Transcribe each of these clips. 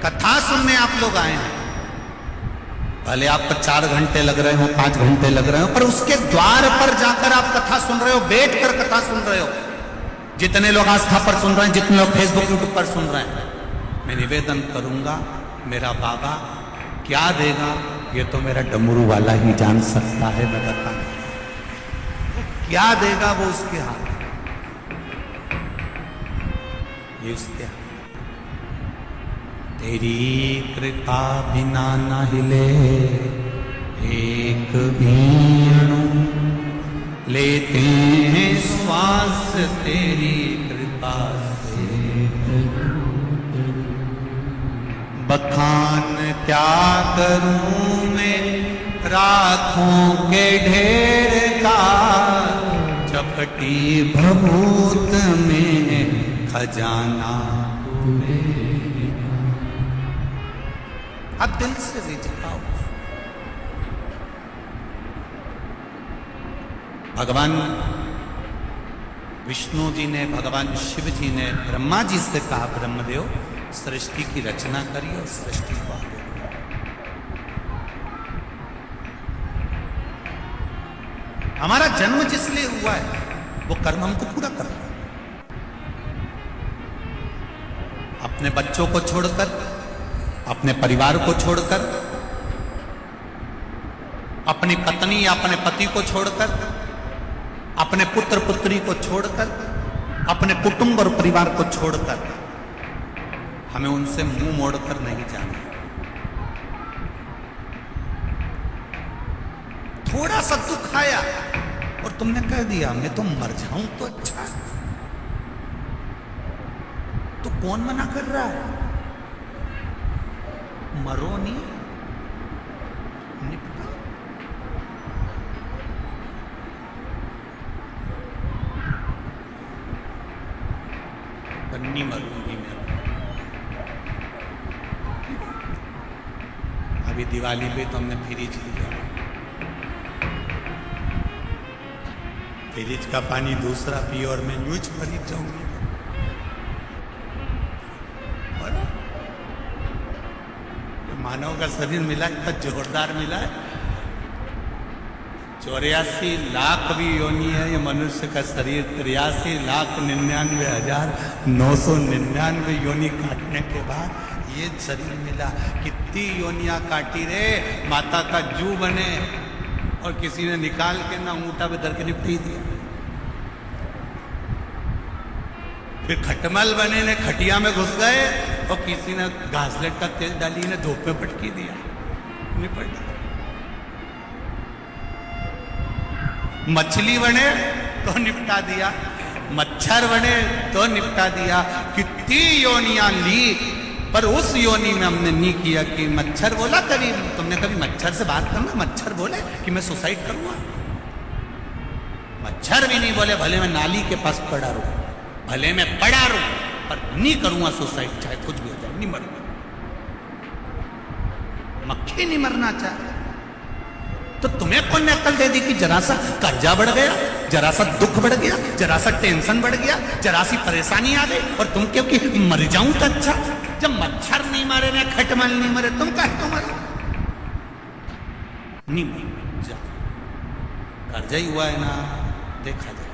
कथा सुनने आप लोग आए हैं, भले आपको 4 घंटे लग रहे हो, 5 घंटे लग रहे हो, पर उसके द्वार पर जाकर आप कथा सुन रहे हो, बैठकर कथा सुन रहे हो। जितने लोग आस्था पर सुन रहे हैं, जितने लोग फेसबुक यूट्यूब पर सुन रहे हैं, मैं निवेदन करूंगा, मेरा बाबा क्या देगा ये तो मेरा डमरू वाला ही जान सकता है। मैं बता क्या देगा वो उसके हाथ, ये उसके हाथ। तेरी कृपा बिना न हिले एक भी अणु, लेते हैं श्वास तेरी कृपा से। बखान क्या करूं मैं राखों के ढेर का, चपटी भभूत में खजाना तूने। अब दिल से रिझाओ। भगवान विष्णु जी ने, भगवान शिव जी ने ब्रह्मा जी से कहा, ब्रह्मदेव सृष्टि की रचना करिए और सृष्टि को आगे बढ़ाइए। हमारा जन्म जिस लिए हुआ है वो कर्म हमको पूरा करना है। अपने बच्चों को छोड़कर, अपने परिवार को छोड़कर, अपनी पत्नी या अपने पति को छोड़कर, अपने पुत्र पुत्री को छोड़कर, अपने कुटुंब और परिवार को छोड़कर हमें उनसे मुंह मोड़कर नहीं जाना। थोड़ा सा दुख आया और तुमने कह दिया मैं तो मर जाऊं तो अच्छा है, तो कौन मना कर रहा है? मरो नहीं, निपटा। नहीं मरूंगी मैं। अभी दिवाली पे तो हमने फ्रिज लिया, फ्रिज का पानी दूसरा पी और मैं यूज मरी जाऊंगी। मानव का शरीर मिला इतना जोरदार मिला है, 84 लाख भी योनि है ये मनुष्य का शरीर। 83,99,999 योनि काटने के बाद ये शरीर मिला। कितनी योनियां काटी रे, माता का जू बने और किसी ने निकाल के ना ऊंटा पे धर के निपटी दिया। फिर खटमल बने ने खटिया में घुस गए और किसी ने घासलेट का तेल डाली ने धूप में पटकी दिया, निपट गया। मछली बने तो निपटा दिया, मच्छर बने तो निपटा दिया। कितनी योनियां ली, पर उस योनि में हमने नहीं किया कि मच्छर बोला। कभी तुमने कभी मच्छर से बात करना, मच्छर बोले कि मैं सुसाइड करूंगा? मच्छर भी नहीं बोले भले मैं नाली के पास पड़ा रहूं, भले मैं पड़ा रहूं, पर नहीं करूंगा सुसाइड, चाहे कुछ भी हो जाए, नहीं मरूंगा। मक्खी नहीं मरना चाहे तो तुम्हें कौन ने अक्ल दे दी कि जरा सा कर्जा बढ़ गया, जरा सा दुख बढ़ गया, जरा सा टेंशन बढ़ गया, जरा सी परेशानी आ गई और तुम क्यों कि मर जाऊं तो अच्छा? जब मच्छर नहीं मारे ना खटमल नहीं मरे, तुम कहे तो मरे नहीं मर जा। कर्जा ही हुआ है ना, देखा जाए।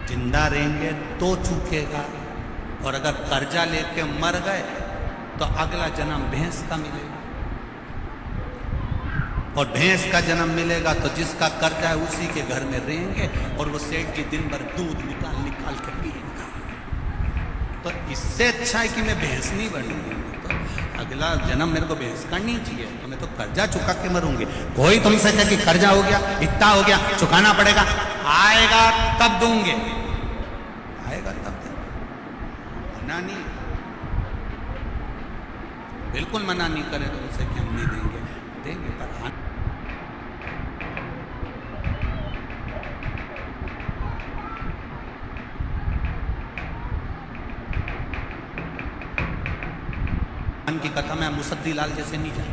जिंदा रहेंगे तो चूकेगा, और अगर कर्जा लेके मर गए तो अगला जन्म भैंस का मिलेगा, और भैंस का जन्म मिलेगा तो जिसका कर्जा है उसी के घर में रहेंगे और वो सेठ जी दिन भर दूध निकाल निकाल के पिएगा। तो इससे अच्छा है कि मैं भैंस नहीं बनूंगी, तो अगला जन्म मेरे को भैंस का नहीं चाहिए, तो मैं तो कर्जा चुका के मरूंगी। कोई तुमसे कहे कि कर्जा हो गया, इतना हो गया, चुकाना पड़ेगा, आएगा तब दूंगे, आएगा तब दूंगे। मना नहीं, बिल्कुल मना नहीं करे तुमसे कि हम नहीं देंगे, देंगे पर की कथा में मुसद्दी लाल जैसे नहीं जाए।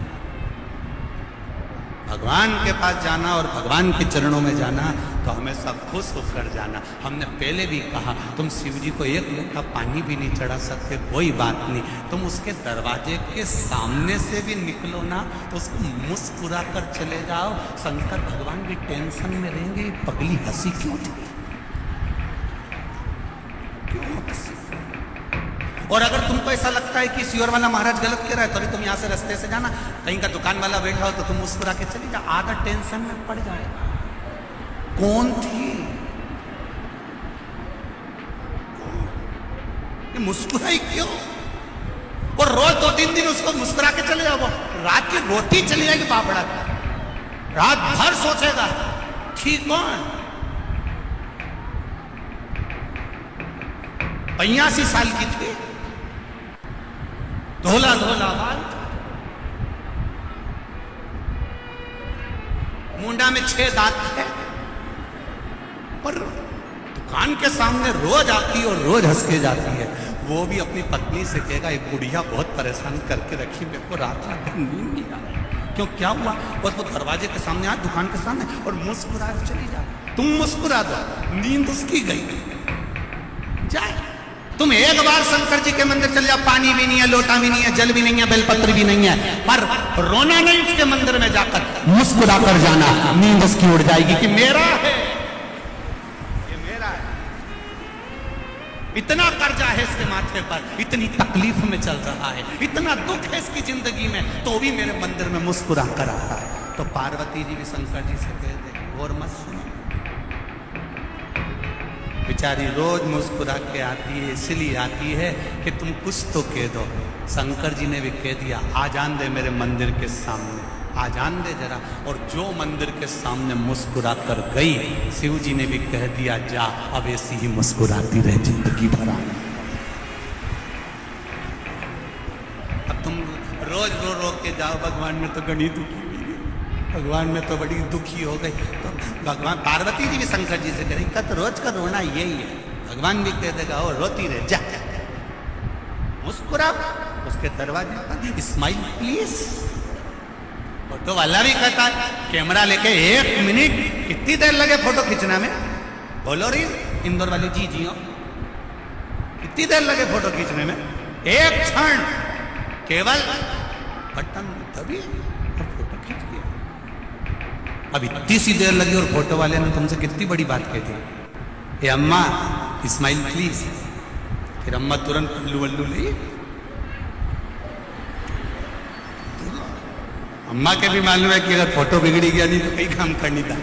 भगवान के पास जाना और भगवान के चरणों में जाना तो हमेशा खुश होकर जाना। हमने पहले भी कहा, तुम शिव जी को एक लोटा पानी भी नहीं चढ़ा सकते, कोई बात नहीं, तुम उसके दरवाजे के सामने से भी निकलो ना तो उसको मुस्कुरा कर चले जाओ। शंकर भगवान भी टेंशन में रहेंगे, पगली हंसी क्यों थी, क्यों हंसी। और अगर तुमको ऐसा लगता है कि सियोर वाला महाराज गलत कह रहा है, तभी तुम यहां से रास्ते से जाना, कहीं का दुकान वाला बैठा हो तो तुम मुस्कुरा के चली जाओ, आधा टेंशन में पड़ जाएगा। कौन थी ये, मुस्कुराई क्यों? और रोज 2-3 दिन उसको मुस्कुरा के चले जाओ, रात की रोटी चली जाएगी पापड़ा, रात भर सोचेगा ठीक कौन। 82 साल की थी, धोला धोला बाल, मुंडा में 6 दांत थे, पर दुकान के सामने रोज आती और रोज हंस के जाती है। वो भी अपनी पत्नी से कहेगा, एक बुढ़िया बहुत परेशान करके रखी, मेरे को रात रात नींद नहीं आ रही। क्यों, क्या हुआ? बस वो दरवाजे के सामने आ, दुकान के सामने, और मुस्कुरा चली जा। तुम मुस्कुरा दो, नींद उसकी गई जाए। तुम एक बार शंकर जी के मंदिर चल जाओ, पानी भी नहीं है, लोटा भी नहीं है, जल भी नहीं है, बेलपत्र भी नहीं है, पर रोना नहीं, उसके मंदिर में जाकर मुस्कुरा कर जाना, नींद उसकी उड़ जाएगी कि मेरा है, ये मेरा है। इतना कर्जा है इसके माथे पर, इतनी तकलीफ में चल रहा है, इतना दुख है इसकी जिंदगी में, तो भी मेरे मंदिर में मुस्कुरा कर आता है। तो पार्वती जी भी शंकर जी से कह दे, और मत सुनो, बेचारी रोज मुस्कुरा के आती है, इसलिए आती है कि तुम कुछ तो कह दो। शंकर जी ने भी कह दिया, आ जान दे मेरे मंदिर के सामने, आ जान दे जरा। और जो मंदिर के सामने मुस्कुरा कर गई, शिव जी ने भी कह दिया, जा अब ऐसी ही मुस्कुराती रहे जिंदगी भर। अब तुम रोज रो रो के जाओ, भगवान में तो गणी दुखी हुई, भगवान में तो बड़ी दुखी हो गई। तो भगवान पार्वती जी भी शंकर जी से करें, कत रोज का रोना यही है। भगवान भी कह देगा, ओ रोती रहे, जा मुस्कुरा। उसके दरवाजे पर स्माइल प्लीज। फोटो वाला भी कहता है, कैमरा लेके 1 मिनट, कितनी देर लगे फोटो खींचना में, बोलो रही इंदौर वाली जी जी हो, कितनी देर लगे फोटो खींचने में? 1 क्षण, केवल बटन दबी और फोटो खींच लिया। अब इतनी सी देर लगी और फोटो वाले ने तुमसे कितनी बड़ी बात कही थी, ए अम्मा स्माइल प्लीज। फिर अम्मा तुरंत पल्लू वल्लू ली। अम्मा के भी मालूम है कि अगर फोटो बिगड़ी गया नहीं तो कई काम करनी था,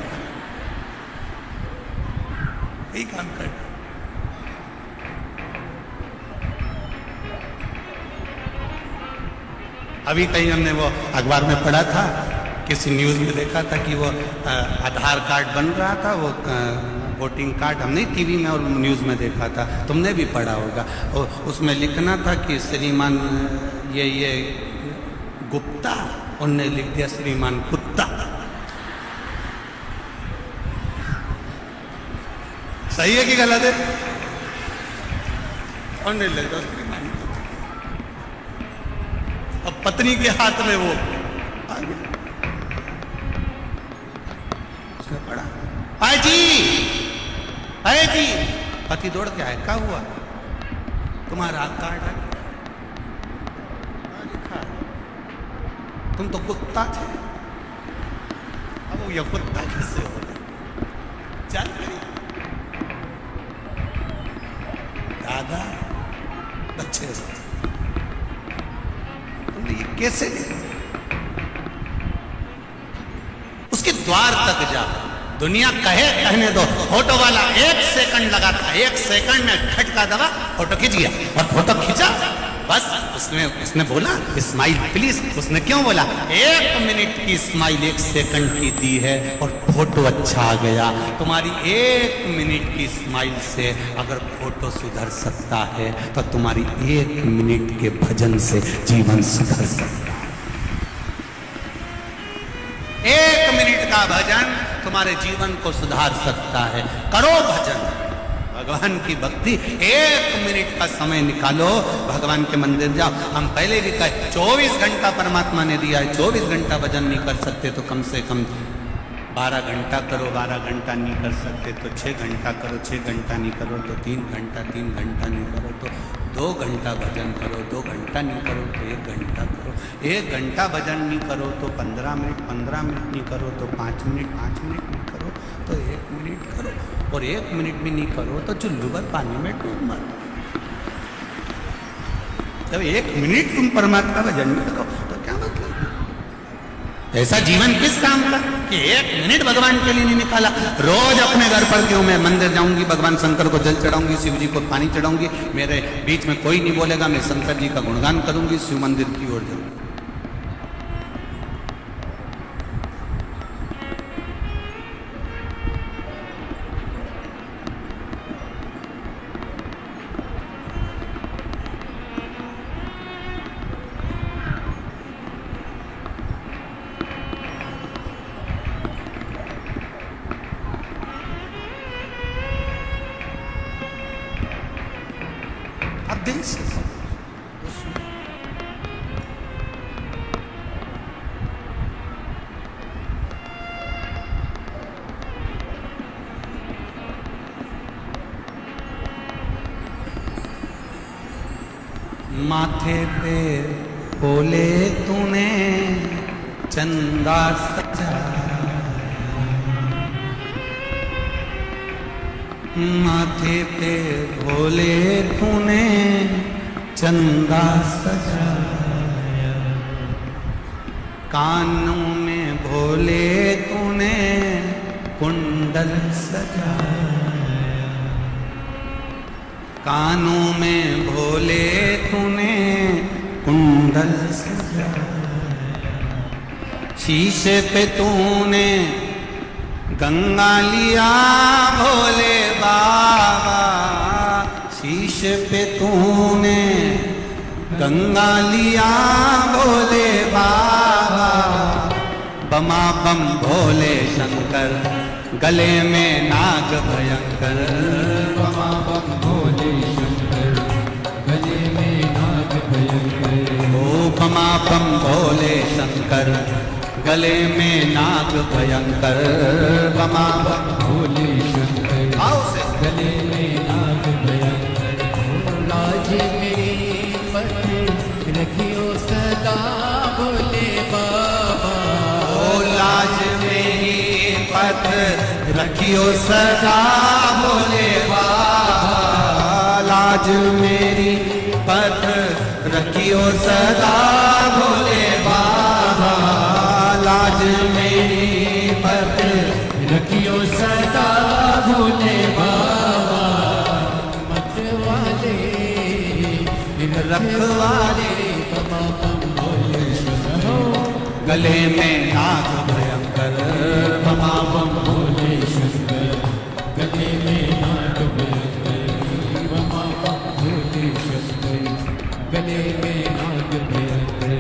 कई काम कर। अभी कहीं हमने वो अखबार में पढ़ा था, किसी न्यूज़ में देखा था कि वो आधार कार्ड बन रहा था, वो वोटिंग कार्ड, हमने टीवी में और न्यूज़ में देखा था, तुमने भी पढ़ा होगा। और उसमें लिखना था कि श्रीमान ये गुप्ता, उनने लिख दिया श्रीमान कुत्ता। सही है कि गलत है? उनने लिख दिया श्रीमान कुत्ता। अब पत्नी के हाथ में वो आ गया, उसने पढ़ा, आए जी, आए जी। पति दौड़ के आए, क्या हुआ? तुम्हारा कार्ड आ गया, लिखा तुम तो कुत्ता थे, अब वो ये कुत्ता किससे हो गया? चल दादा बच्चे तुमने ये कैसे लिखा? उसके द्वार तक जा, दुनिया कहे कहने दो, फोटो वाला 1 सेकंड लगा था, 1 सेकंड में खटका दबा, फोटो खींच गया। और फोटो खींचा, बस उसने बोला स्माइल प्लीज। उसने क्यों बोला? 1 मिनट की स्माइल 1 सेकंड की दी है और फोटो अच्छा आ गया। तुम्हारी 1 मिनट की स्माइल से अगर फोटो सुधर सकता है तो तुम्हारी 1 मिनट के भजन से जीवन सुधर सकता है। 1 मिनट का भजन तुम्हारे जीवन को सुधार सकता है। करो भजन, भगवान की भक्ति, 1 मिनट का समय निकालो, भगवान के मंदिर जाओ। हम पहले भी कहे 24 घंटा परमात्मा ने दिया है, 24 घंटा भजन नहीं कर सकते तो कम से कम 12 घंटा करो, 12 घंटा नहीं कर सकते तो 6 घंटा करो, 6 घंटा नहीं करो तो 3 घंटा, 3 घंटा नहीं करो तो 2 घंटा भजन करो, 2 घंटा नहीं करो तो 1 घंटा करो, 1 घंटा भजन नहीं करो तो 15 मिनट, 15 मिनट नहीं करो तो 5 मिनट, 5 मिनट नहीं करो तो 1 मिनट करो, और 1 मिनट भी नहीं करो तो चुल्लू भर पानी में डूब मरो। जब 1 मिनट तुम परमात्मा भजन नहीं करो तो क्या मतलब? ऐसा जीवन किस काम का कि 1 मिनट भगवान के लिए नहीं निकाला। रोज अपने घर पर क्यों, मैं मंदिर जाऊंगी, भगवान शंकर को जल चढ़ाऊंगी, शिव जी को पानी चढ़ाऊंगी, मेरे बीच में कोई नहीं बोलेगा, मैं शंकर जी का गुणगान करूंगी, शिव मंदिर की ओर जाऊंगी। दिल से माथे पे बोले तूने चंदा सजा, माथे पे भोले तूने चंदा सजाया, कानों में भोले तूने कुंडल सजाया, कानों में भोले तूने कुंडल सजाया, शीशे पे तूने गंगा लिया भोले बाबा, शीशे पे तूने गंगा लिया भोले बाबा, बमा बम भोले शंकर गले में नाग भयंकर, बमा बम भोले शंकर गले में नाग भयंकर, ओ बमा बम भोले शंकर गले में नाग भयंकर, बमा बम भोले शंकर गले में नाग भयंकर, लाज में मत रखियो सदा भोले बाबा, ओ लाज में ही पथ रखियो सदा भोले बाबा, लाज मेरी पथ रखियो सदा भोले बाबा, लाज मेरी पथ रखियो सदा भोले बाबा, मत वाले रखवाले, बमा बम भोले शंकर गले में नाग भयंकर, बमा बम भोले शंकर गले में नाग भयंकर, बमा बम भोले शंकर गले में नाग भयंकर।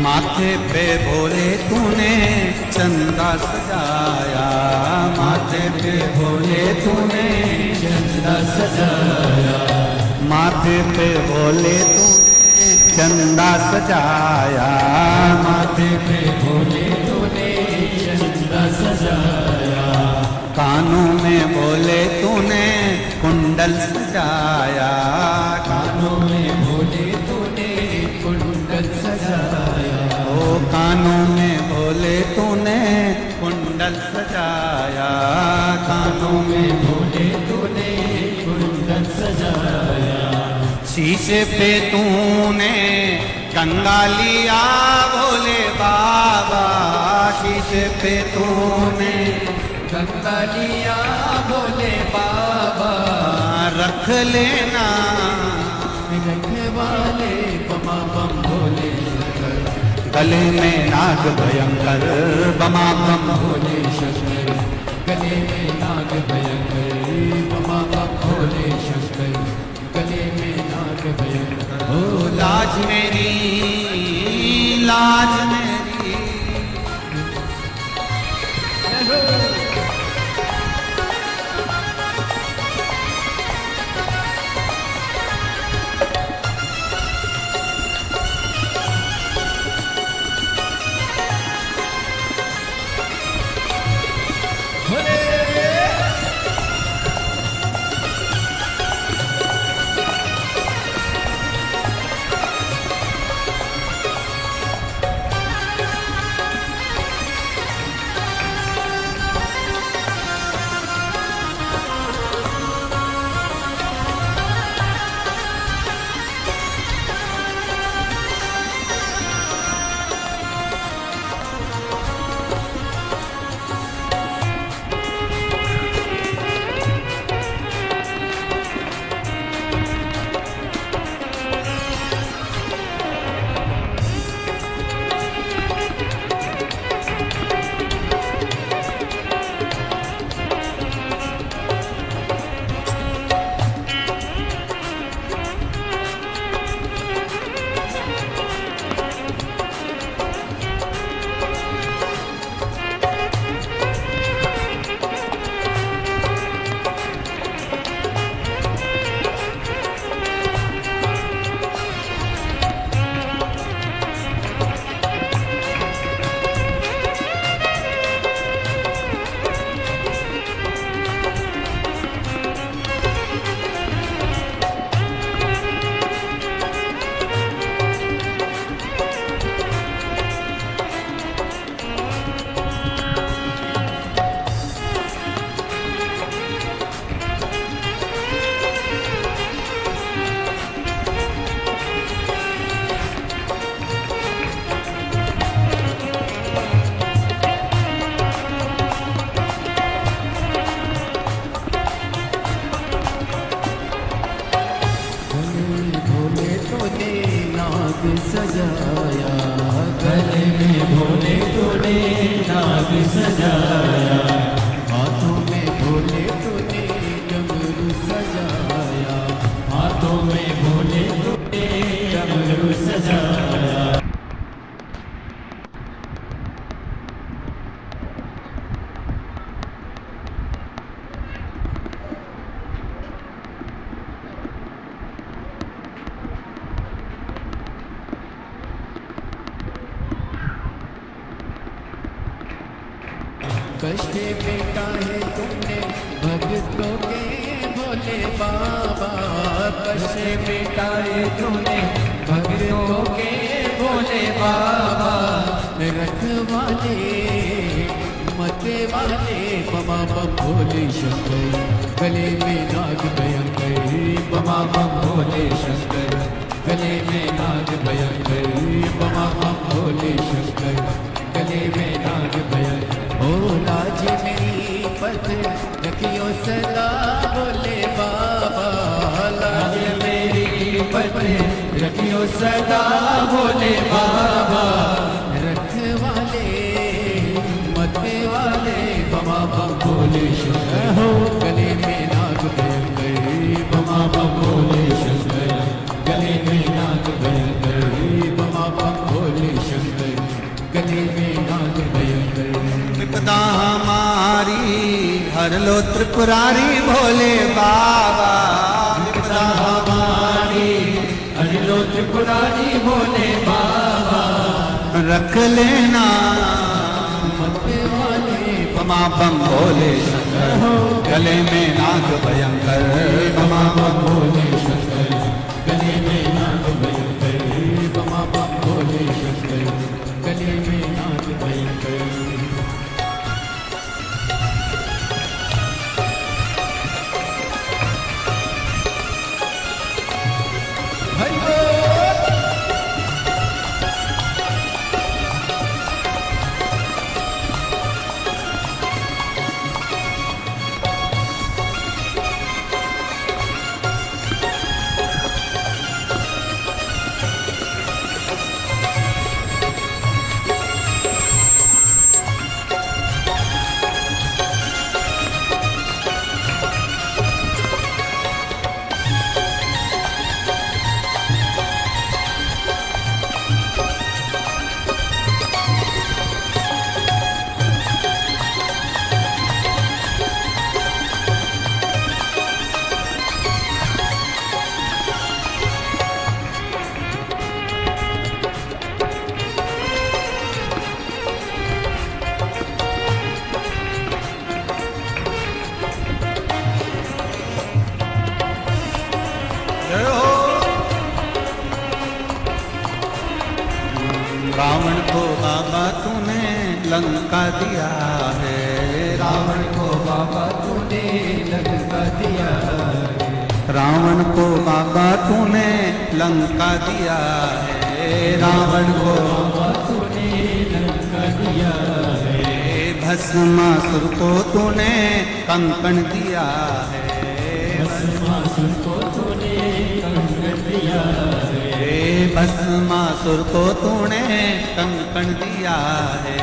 माथे पे भोले तूने चंदा सजाया, माथे पे भोले तूने चंदा सजाया, माथे पे भोले तूने चंदा सजाया, माथे पे भोले तूने चंदा सजाया, कानों में भोले तूने कुंडल सजाया, कानों में भोले तूने कुंडल सजाया, ओ कानों में भोले तूने कुंडल सजाया, कानों में भोले तूने कुंडल सजाया, शीशे पे तूने गंगा लिया भोले बाबा, शीशे पे तूने गंगा लिया भोले बाबा, रख लेना रखने वाले बमा बम भोले शंकर, गले में नाग भयंकर बमा बम भोले शंकर, गले में नाग भयंकर बमा बम भोले शंकर, गले में नाग भयंकर। ओ लाज मेरी, लाज मेरी, सजाया, गले में भोले तूने नाग सजाया, हाथों में भोले तूने डमरू सजाया, हाथों में भोले तूने डमरू सजाया। कष्ट बेटा है तुमने भक्तों के भोले बाबा, कष्ट बेटा है तुमने भक्तों के भोले बाबा, रखवाले मते वाले बमा बम भोले शंकर, गले में नाग भयंकर बमा बम भोले शंकर, गले में नाग भयंकर बमा बम भोले शंकर, गले में नाग भयंकर। ओ लाज मेरी पथ रखियो सदा भोले बाबा, लाज मेरी पथ रखियो सदा भोले बाबा, रखवाले मते वाले बमा बम भोले शंकर, हो गले में नाग भयंकर बमा बम भोले शंकर, गले में नाग भयंकर बमा बम भोले शंकर। लो त्रिपुरारी भोले बाबा, विपदा हमारी हर लो त्रिपुरारी भोले बाबा, रख लेना मत्ते वाले बमा बम भोले शंकर, गले में नाग भयंकर, बमा बम भोले शंकर, गले में नाग भयंकर, बमा बम भोले शंकर, गले में नाग भयंकर। रावण को बाबा तूने लंका दिया है, रावण को बाबा तूने लंका दिया है, रावण को बाबा तूने लंका दिया है, रावण को बाबा तूने लंका दिया है, भस्मासुर को तूने कंकण दिया है, भस्मासुर को तूने कंकण दिया है, भस्मासुर को तूने कंकण दिया है,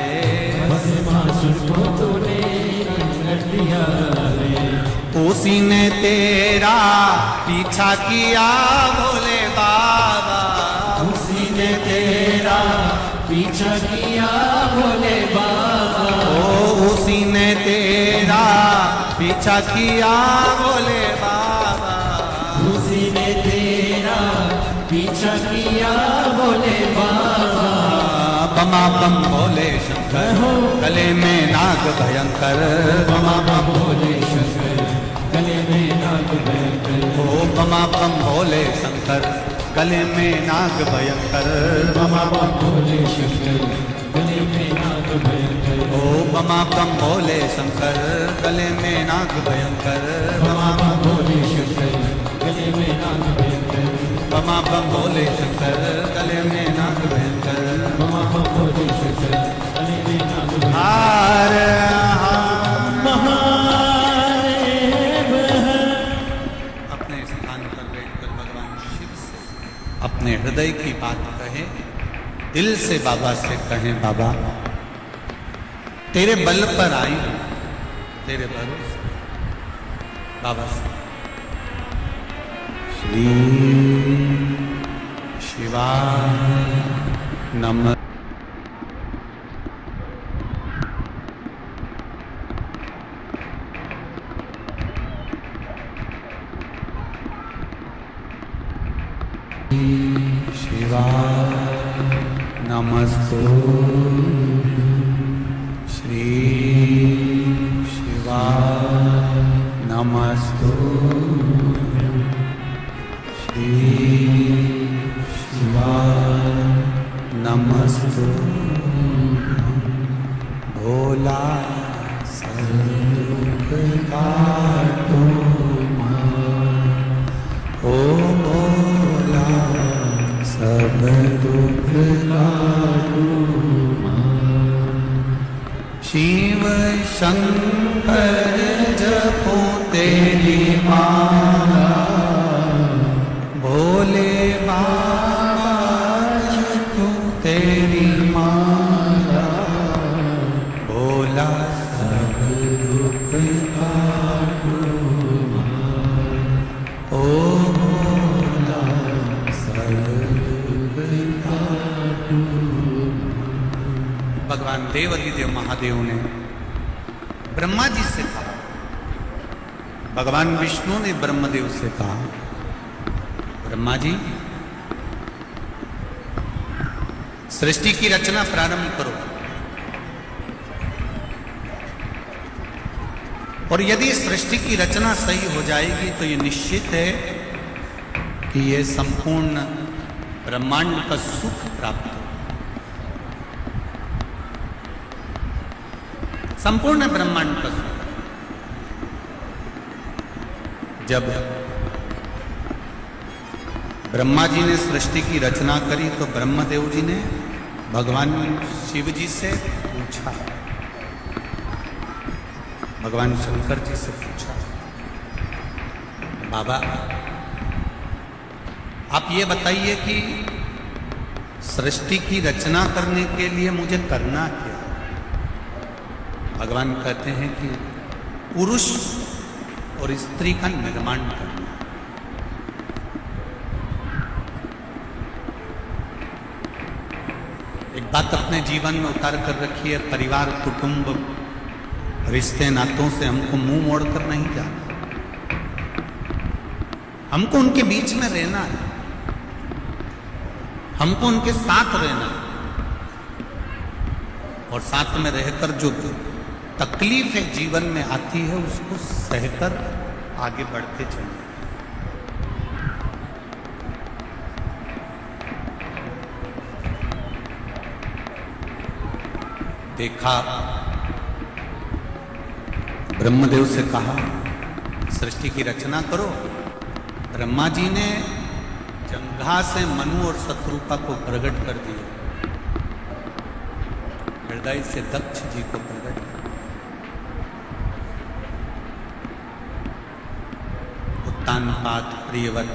भस्मासुर को तूने कंकण दिया है, उसी ने तेरा पीछा किया भोले बाबा, उसी ने तेरा पीछा किया भोले बाबा, ओ उसी ने तेरा पीछा किया भोले बाबा, उसी ने तेरा पीछा किया भोले बाबा, बमा बम भोले शंकर, गले में नाग भयंकर, बमा बम भोले शंकर, गले में नाग भयंकर, ओ बमा बम भोले शंकर, गले में नाग भयंकर, बमा बम भोले शंकर, गले में नाग भयंकर, ओ बमा बम भोले शंकर, गले में नाग भयंकर, बमा बम भोले शंकर, गले में नाग भयंकर, बमा बम भोले शंकर, गले में नाग भयंकर, बमा बम भोले शंकर, गले में नाग भयंकर। हार महादेव अपने स्थान पर बैठकर भगवान शिव से अपने हृदय की बात कहें, दिल से बाबा से कहें, बाबा तेरे बल पर आई हूं, तेरे भरोसे बाबा से। श्री शिवाय नमः। शिवाय नमस्तु, श्री शिवाय नमस्तु, श्री शिवाय नमस्तु। भोला सब दुख काटो ओ भोला सब दुख काटो। शिव शंकर जपो तेरी माला, भोले बाबा जपो तेरी माला, भोला सब दुख काटो ओ भोला सब दुख काटो। भगवान देवाधिदेव महादेव ने ब्रह्मा जी से कहा, भगवान विष्णु ने ब्रह्मदेव से कहा, ब्रह्मा जी सृष्टि की रचना प्रारंभ करो, और यदि सृष्टि की रचना सही हो जाएगी तो ये निश्चित है कि ये संपूर्ण ब्रह्मांड का सुख प्राप्त हो। संपूर्ण ब्रह्मांड का सुख। जब ब्रह्मा जी ने सृष्टि की रचना करी तो ब्रह्मदेव जी ने भगवान शिव जी से पूछा, भगवान शंकर जी से पूछा, बाबा आप ये बताइए कि सृष्टि की रचना करने के लिए मुझे करना क्या? भगवान कहते हैं कि पुरुष और स्त्री का निर्माण करना। एक बात अपने जीवन में उतार कर रखी है, परिवार कुटुंब रिश्ते नातों से हमको मुंह मोड़कर नहीं जाना, हमको उनके बीच में रहना है, हमको उनके साथ रहना है, और साथ में रहकर जो तकलीफें जीवन में आती है उसको सहकर आगे बढ़ते चले। देखा, ब्रह्मदेव से कहा सृष्टि की रचना करो। ब्रह्मा जी ने जंघा से मनु और शत्रुपा को प्रकट कर दिया, हृदय से दक्ष जी को प्रकट कर दिया। उत्तानपाद, प्रियवत,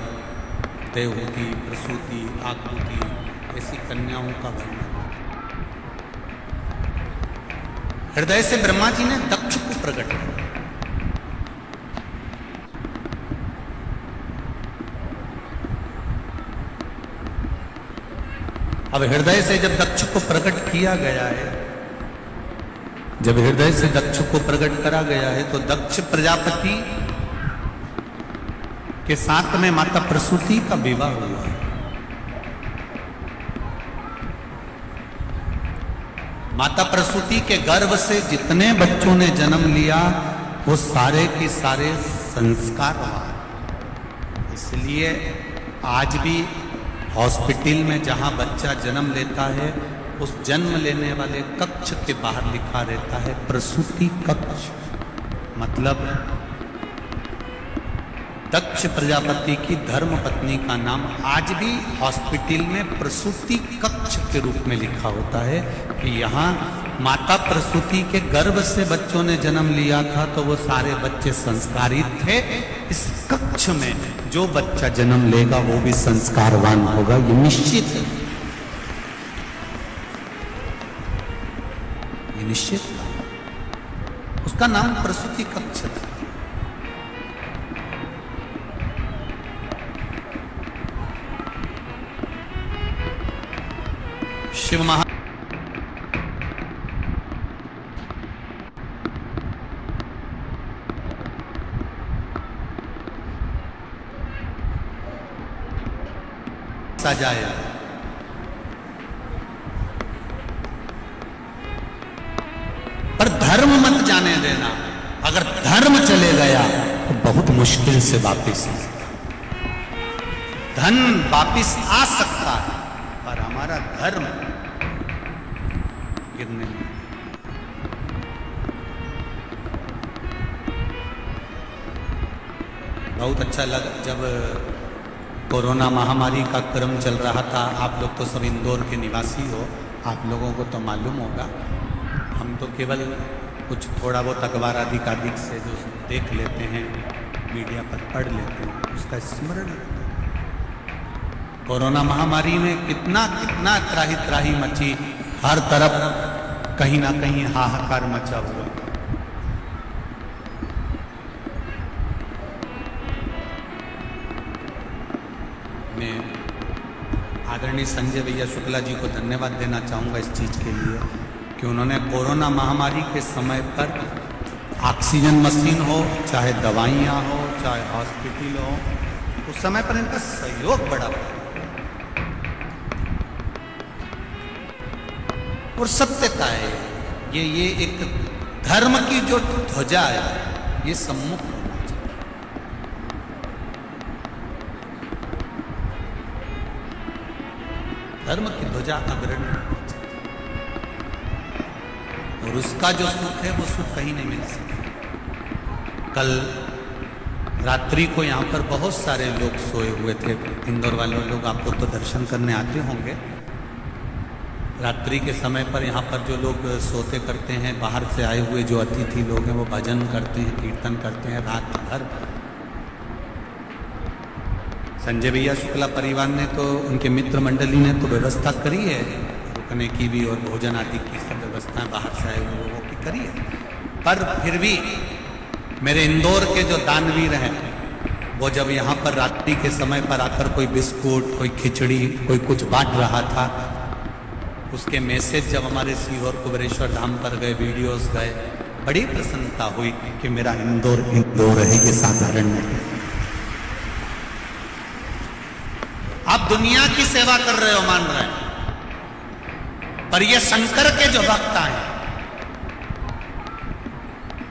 देवहूति, प्रसूति, आकृति ऐसी कन्याओं का वर्णन। हृदय से ब्रह्मा जी ने दक्ष को प्रकट किया। अब हृदय से जब दक्ष को प्रकट किया गया है, जब हृदय से दक्ष को प्रकट करा गया है तो दक्ष प्रजापति के साथ में माता प्रसूति का विवाह हुआ है। माता प्रसूति के गर्भ से जितने बच्चों ने जन्म लिया वो सारे के सारे संस्कारवान। इसलिए आज भी हॉस्पिटल में जहां बच्चा जन्म लेता है उस जन्म लेने वाले कक्ष के बाहर लिखा रहता है प्रसूति कक्ष। मतलब दक्ष प्रजापति की धर्म पत्नी का नाम आज भी हॉस्पिटल में प्रसूति कक्ष के रूप में लिखा होता है कि यहाँ माता प्रसूति के गर्भ से बच्चों ने जन्म लिया था तो वो सारे बच्चे संस्कारित थे। इस कक्ष में जो बच्चा जन्म लेगा वो भी संस्कारवान होगा, ये निश्चित है, ये निश्चित है। उसका नाम प्रसूति कक्ष था। शिव महा सजाया, पर धर्म मत जाने देना। अगर धर्म चले गया तो बहुत मुश्किल से वापिस धन वापिस आ सकता है, पर हमारा धर्म गिरने में। बहुत अच्छा लगा जब कोरोना महामारी का क्रम चल रहा था। आप लोग तो सब इंदौर के निवासी हो, आप लोगों को तो मालूम होगा। हम तो केवल कुछ थोड़ा बहुत अखबार अधिकाधिक से जो देख लेते हैं, मीडिया पर पढ़ लेते हैं, उसका स्मरण रहता है। कोरोना महामारी में कितना कितना त्राही त्राही मची, हर तरफ कहीं ना कहीं हाहाकार मचा हुआ। मैं आदरणीय संजय भैया शुक्ला जी को धन्यवाद देना चाहूँगा इस चीज़ के लिए कि उन्होंने कोरोना महामारी के समय पर ऑक्सीजन मशीन हो, चाहे दवाइयाँ हो, चाहे हॉस्पिटल हो, उस समय पर इनका सहयोग बड़ा था। और सत्यता है, ये एक धर्म की जो ध्वजा है, ये सम्मुख होना चाहिए। धर्म की ध्वजा अग्रणी होनी चाहिए, और उसका जो सुख है वो सुख कहीं नहीं मिल सकता। कल रात्रि को यहाँ पर बहुत सारे लोग सोए हुए थे। इंदौर वाले लोग आप लोग तो दर्शन करने आते होंगे। रात्रि के समय पर यहाँ पर जो लोग सोते करते हैं, बाहर से आए हुए जो अतिथि लोग हैं वो भजन करते हैं, कीर्तन करते हैं रात भर। संजय भैया शुक्ला परिवार ने तो, उनके मित्र मंडली ने तो व्यवस्था करी है रुकने की भी, और भोजन आदि की सब व्यवस्थाएं बाहर से आए हुए लोगों की करी है। पर फिर भी मेरे इंदौर के जो दानवीर हैं, वो जब यहाँ पर रात्रि के समय पर आकर कोई बिस्कुट, कोई खिचड़ी, कोई कुछ बांट रहा था, उसके मैसेज जब हमारे सीहोर कुबेरेश्वर धाम पर गए, वीडियोस गए, बड़ी प्रसन्नता हुई कि मेरा इंदौर इंदौर है, ये साधारण नहीं। आप दुनिया की सेवा कर रहे हो, मान रहे हैं, पर ये शंकर के जो भक्त हैं,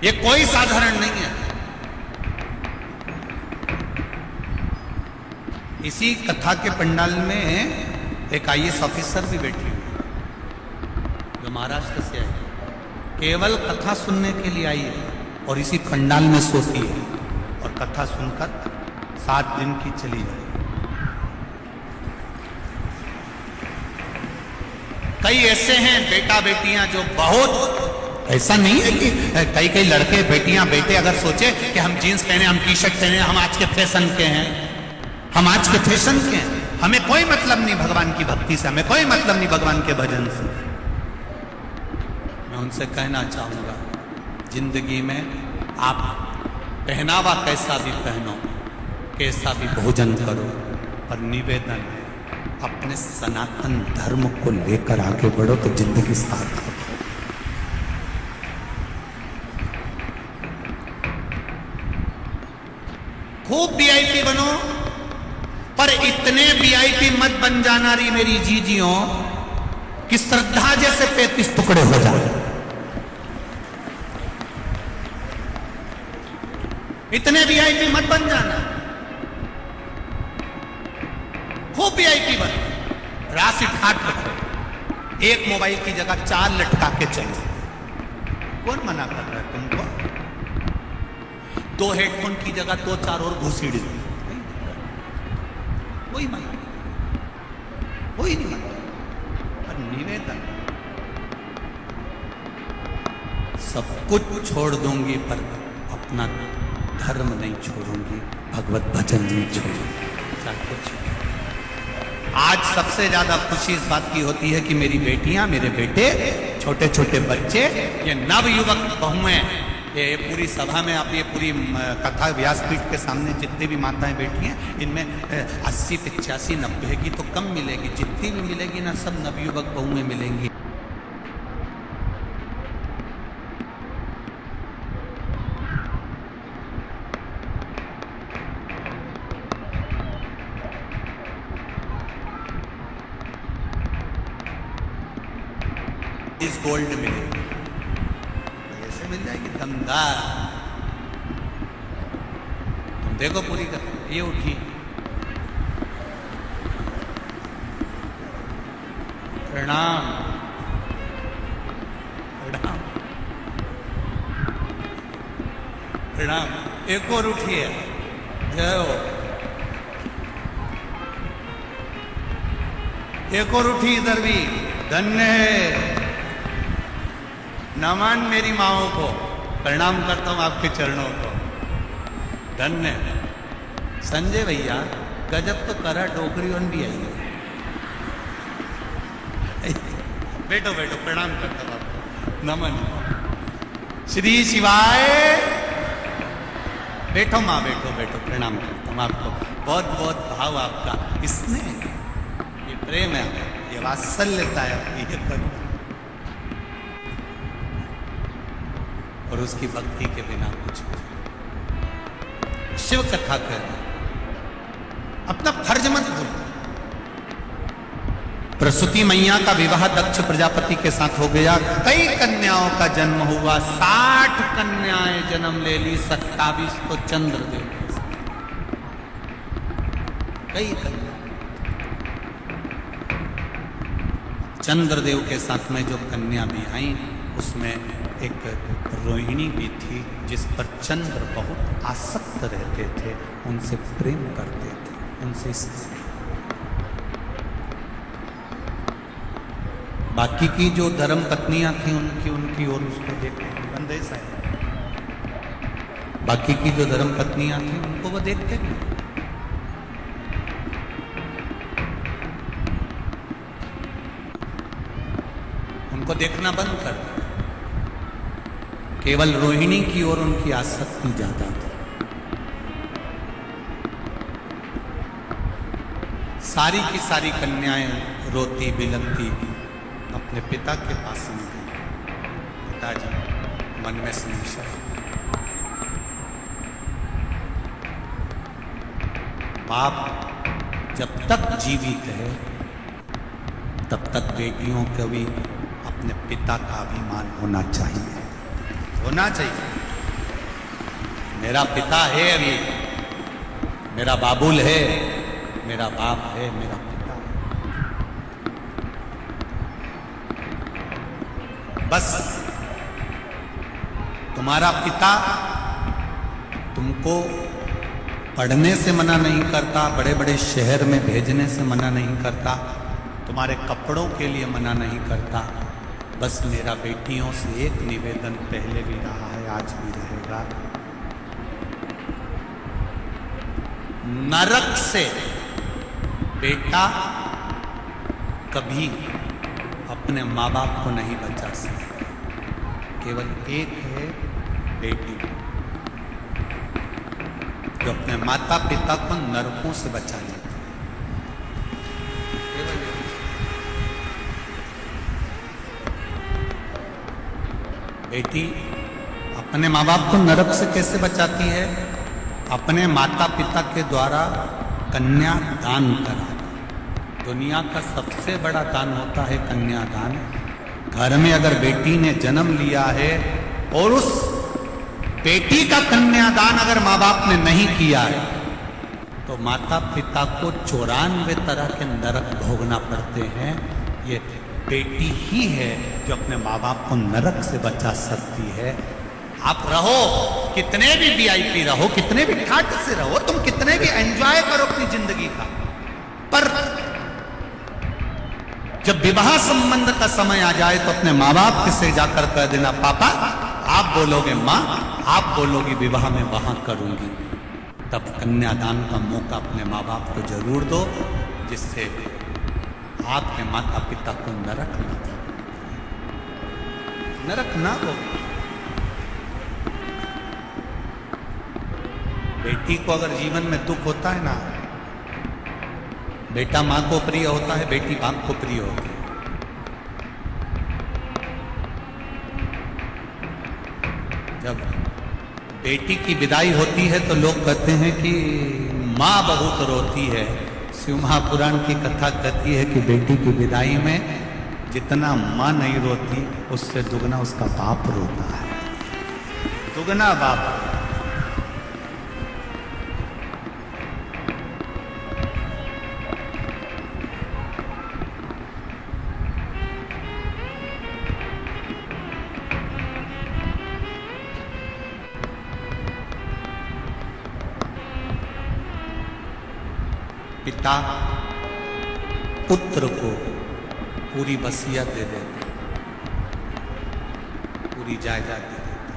ये कोई साधारण नहीं है। इसी कथा के पंडाल में एक IAS ऑफिसर भी बैठी हुई है, जो महाराष्ट्र से आई, केवल कथा सुनने के लिए आई है, और इसी पंडाल में सोती है, और कथा सुनकर 7 दिन की चली जाए। कई ऐसे हैं बेटा बेटियां जो बहुत, ऐसा नहीं है कि कई लड़के बेटियां बेटे अगर सोचे कि हम जीन्स पहने, हम टी शर्ट पहने, हम आज के फैशन के हैं, हम आज के फैशन के हैं, हमें कोई मतलब नहीं भगवान की भक्ति से, हमें कोई मतलब नहीं भगवान के भजन से। मैं उनसे कहना चाहूंगा, जिंदगी में आप पहनावा कैसा भी पहनो, कैसा भी भोजन करो, पर निवेदन है अपने सनातन धर्म को लेकर आगे बढ़ो तो जिंदगी सार्थक हो। खूब VIP बनो, पर इतने VIP मत बन जाना री मेरी जीजियों कि श्रद्धा जैसे 35 टुकड़े हो जाए। इतने VIP मत बन जाना, खूब VIP बनो, राशि ठाट रखो, एक मोबाइल की जगह 4 लटका के चलो। कौन मना कर रहा है तुमको? 2 हेडफोन की जगह 2-4 और घुसीड़ दो, कोई मना नहीं, कोई नहीं मना। पर निवेदन, सब कुछ छोड़ दूंगी पर अपना धर्म नहीं छोड़ूंगी, भगवत भजन नहीं छोड़ूंगी, सब कुछ। आज सबसे ज्यादा खुशी इस बात की होती है कि मेरी बेटियां, मेरे बेटे, छोटे छोटे बच्चे, ये नवयुवक बहुएं, ये पूरी सभा में, आप ये पूरी कथा व्यासपीठ के सामने जितनी भी माताएं बैठी हैं, इनमें 80, 85, 90 की तो कम मिलेगी, जितनी भी मिलेगी ना सब नवयुवक बहुएं मिलेंगी। इस गोल्ड मिलेगी, ऐसे मिल जाएगी दमदार। तुम देखो पूरी कथा, ये उठी, प्रणाम प्रणाम प्रणाम, एक और उठी है, जय हो, एक और उठी इधर भी, धन्य है। नमन मेरी माओ को, प्रणाम करता हूं आपके चरणों को, धन्य। संजय भैया गजब तो करा, डोकरी ऑन भी आई है। बैठो बैठो, प्रणाम करता हूं आपको, नमन श्री शिवाय। बैठो माँ, बैठो बैठो, प्रणाम करता हूं आपको, बहुत बहुत भाव आपका, इसने ये प्रेम है, ये वात्सल्यता है, ये करो। और उसकी भक्ति के बिना कुछ नहीं। शिव कथा कह रहे, अपना फर्ज मत भूलो। प्रसूति मैया का विवाह दक्ष प्रजापति के साथ हो गया, कई कन्याओं का जन्म हुआ, 60 कन्याएं जन्म ले ली, 27 तो चंद्रदेव के साथ। कई कन्या चंद्रदेव के साथ में जो कन्या भी आई उसमें एक रोहिणी भी थी, जिस पर चंद्र बहुत आसक्त रहते थे, उनसे प्रेम करते थे, उनसे। बाकी की जो धर्म पत्नियां थी उनकी और उसको देखते थे, बंदेश है। बाकी की जो धर्म पत्नियां थी उनको वो देखते नहीं, उनको देखना बंद कर दिया। केवल रोहिणी की ओर उनकी आसक्ति ज्यादा थी। सारी की सारी कन्याएं रोती बिलखती अपने पिता के पास में गई। पिताजी मन में संशय, बाप जब तक जीवित है तब तक बेटियों को भी अपने पिता का अभिमान होना चाहिए, होना चाहिए। मेरा पिता है, अभी मेरा बाबुल है, मेरा बाप है, मेरा पिता है। बस तुम्हारा पिता तुमको पढ़ने से मना नहीं करता, बड़े बड़े शहर में भेजने से मना नहीं करता, तुम्हारे कपड़ों के लिए मना नहीं करता। बस मेरा बेटियों से एक निवेदन पहले भी रहा है, आज भी रहेगा। नरक से बेटा कभी अपने माँ बाप को नहीं बचा सकता। केवल एक है बेटी जो अपने माता पिता को नरकों से बचा लेती है। बेटी अपने माँ बाप को नरक से कैसे बचाती है? अपने माता पिता के द्वारा कन्या दान करा। दुनिया का सबसे बड़ा दान होता है कन्यादान। घर में अगर बेटी ने जन्म लिया है और उस बेटी का कन्यादान अगर माँ बाप ने नहीं किया है तो माता पिता को 94 तरह के नरक भोगना पड़ते हैं। ये बेटी ही है जो अपने माँ बाप को नरक से बचा सकती है। आप रहो कितने भी वीआईपी रहो, कितने भी ठाट से रहो, तुम कितने भी एंजॉय करो अपनी जिंदगी का, पर जब विवाह संबंध का समय आ जाए तो अपने माँ बाप से जाकर कह देना, पापा आप बोलोगे, माँ आप बोलोगी, विवाह में वहां करूंगी। तब कन्यादान का मौका अपने माँ बाप को जरूर दो, जिससे आपके माता पिता को नरक ना हो, नरक ना हो। बेटी को अगर जीवन में दुख होता है ना, बेटा मां को प्रिय होता है, बेटी बाप को प्रिय होती है। जब बेटी की विदाई होती है तो लोग कहते हैं कि मां बहुत रोती है। शिव महापुराण की कथा कहती है कि बेटी की विदाई में जितना मां नहीं रोती उससे दुगना उसका बाप रोता है, दुगना बाप। पिता पुत्र को पूरी वसीयत दे देता, पूरी जायदाद दे देता।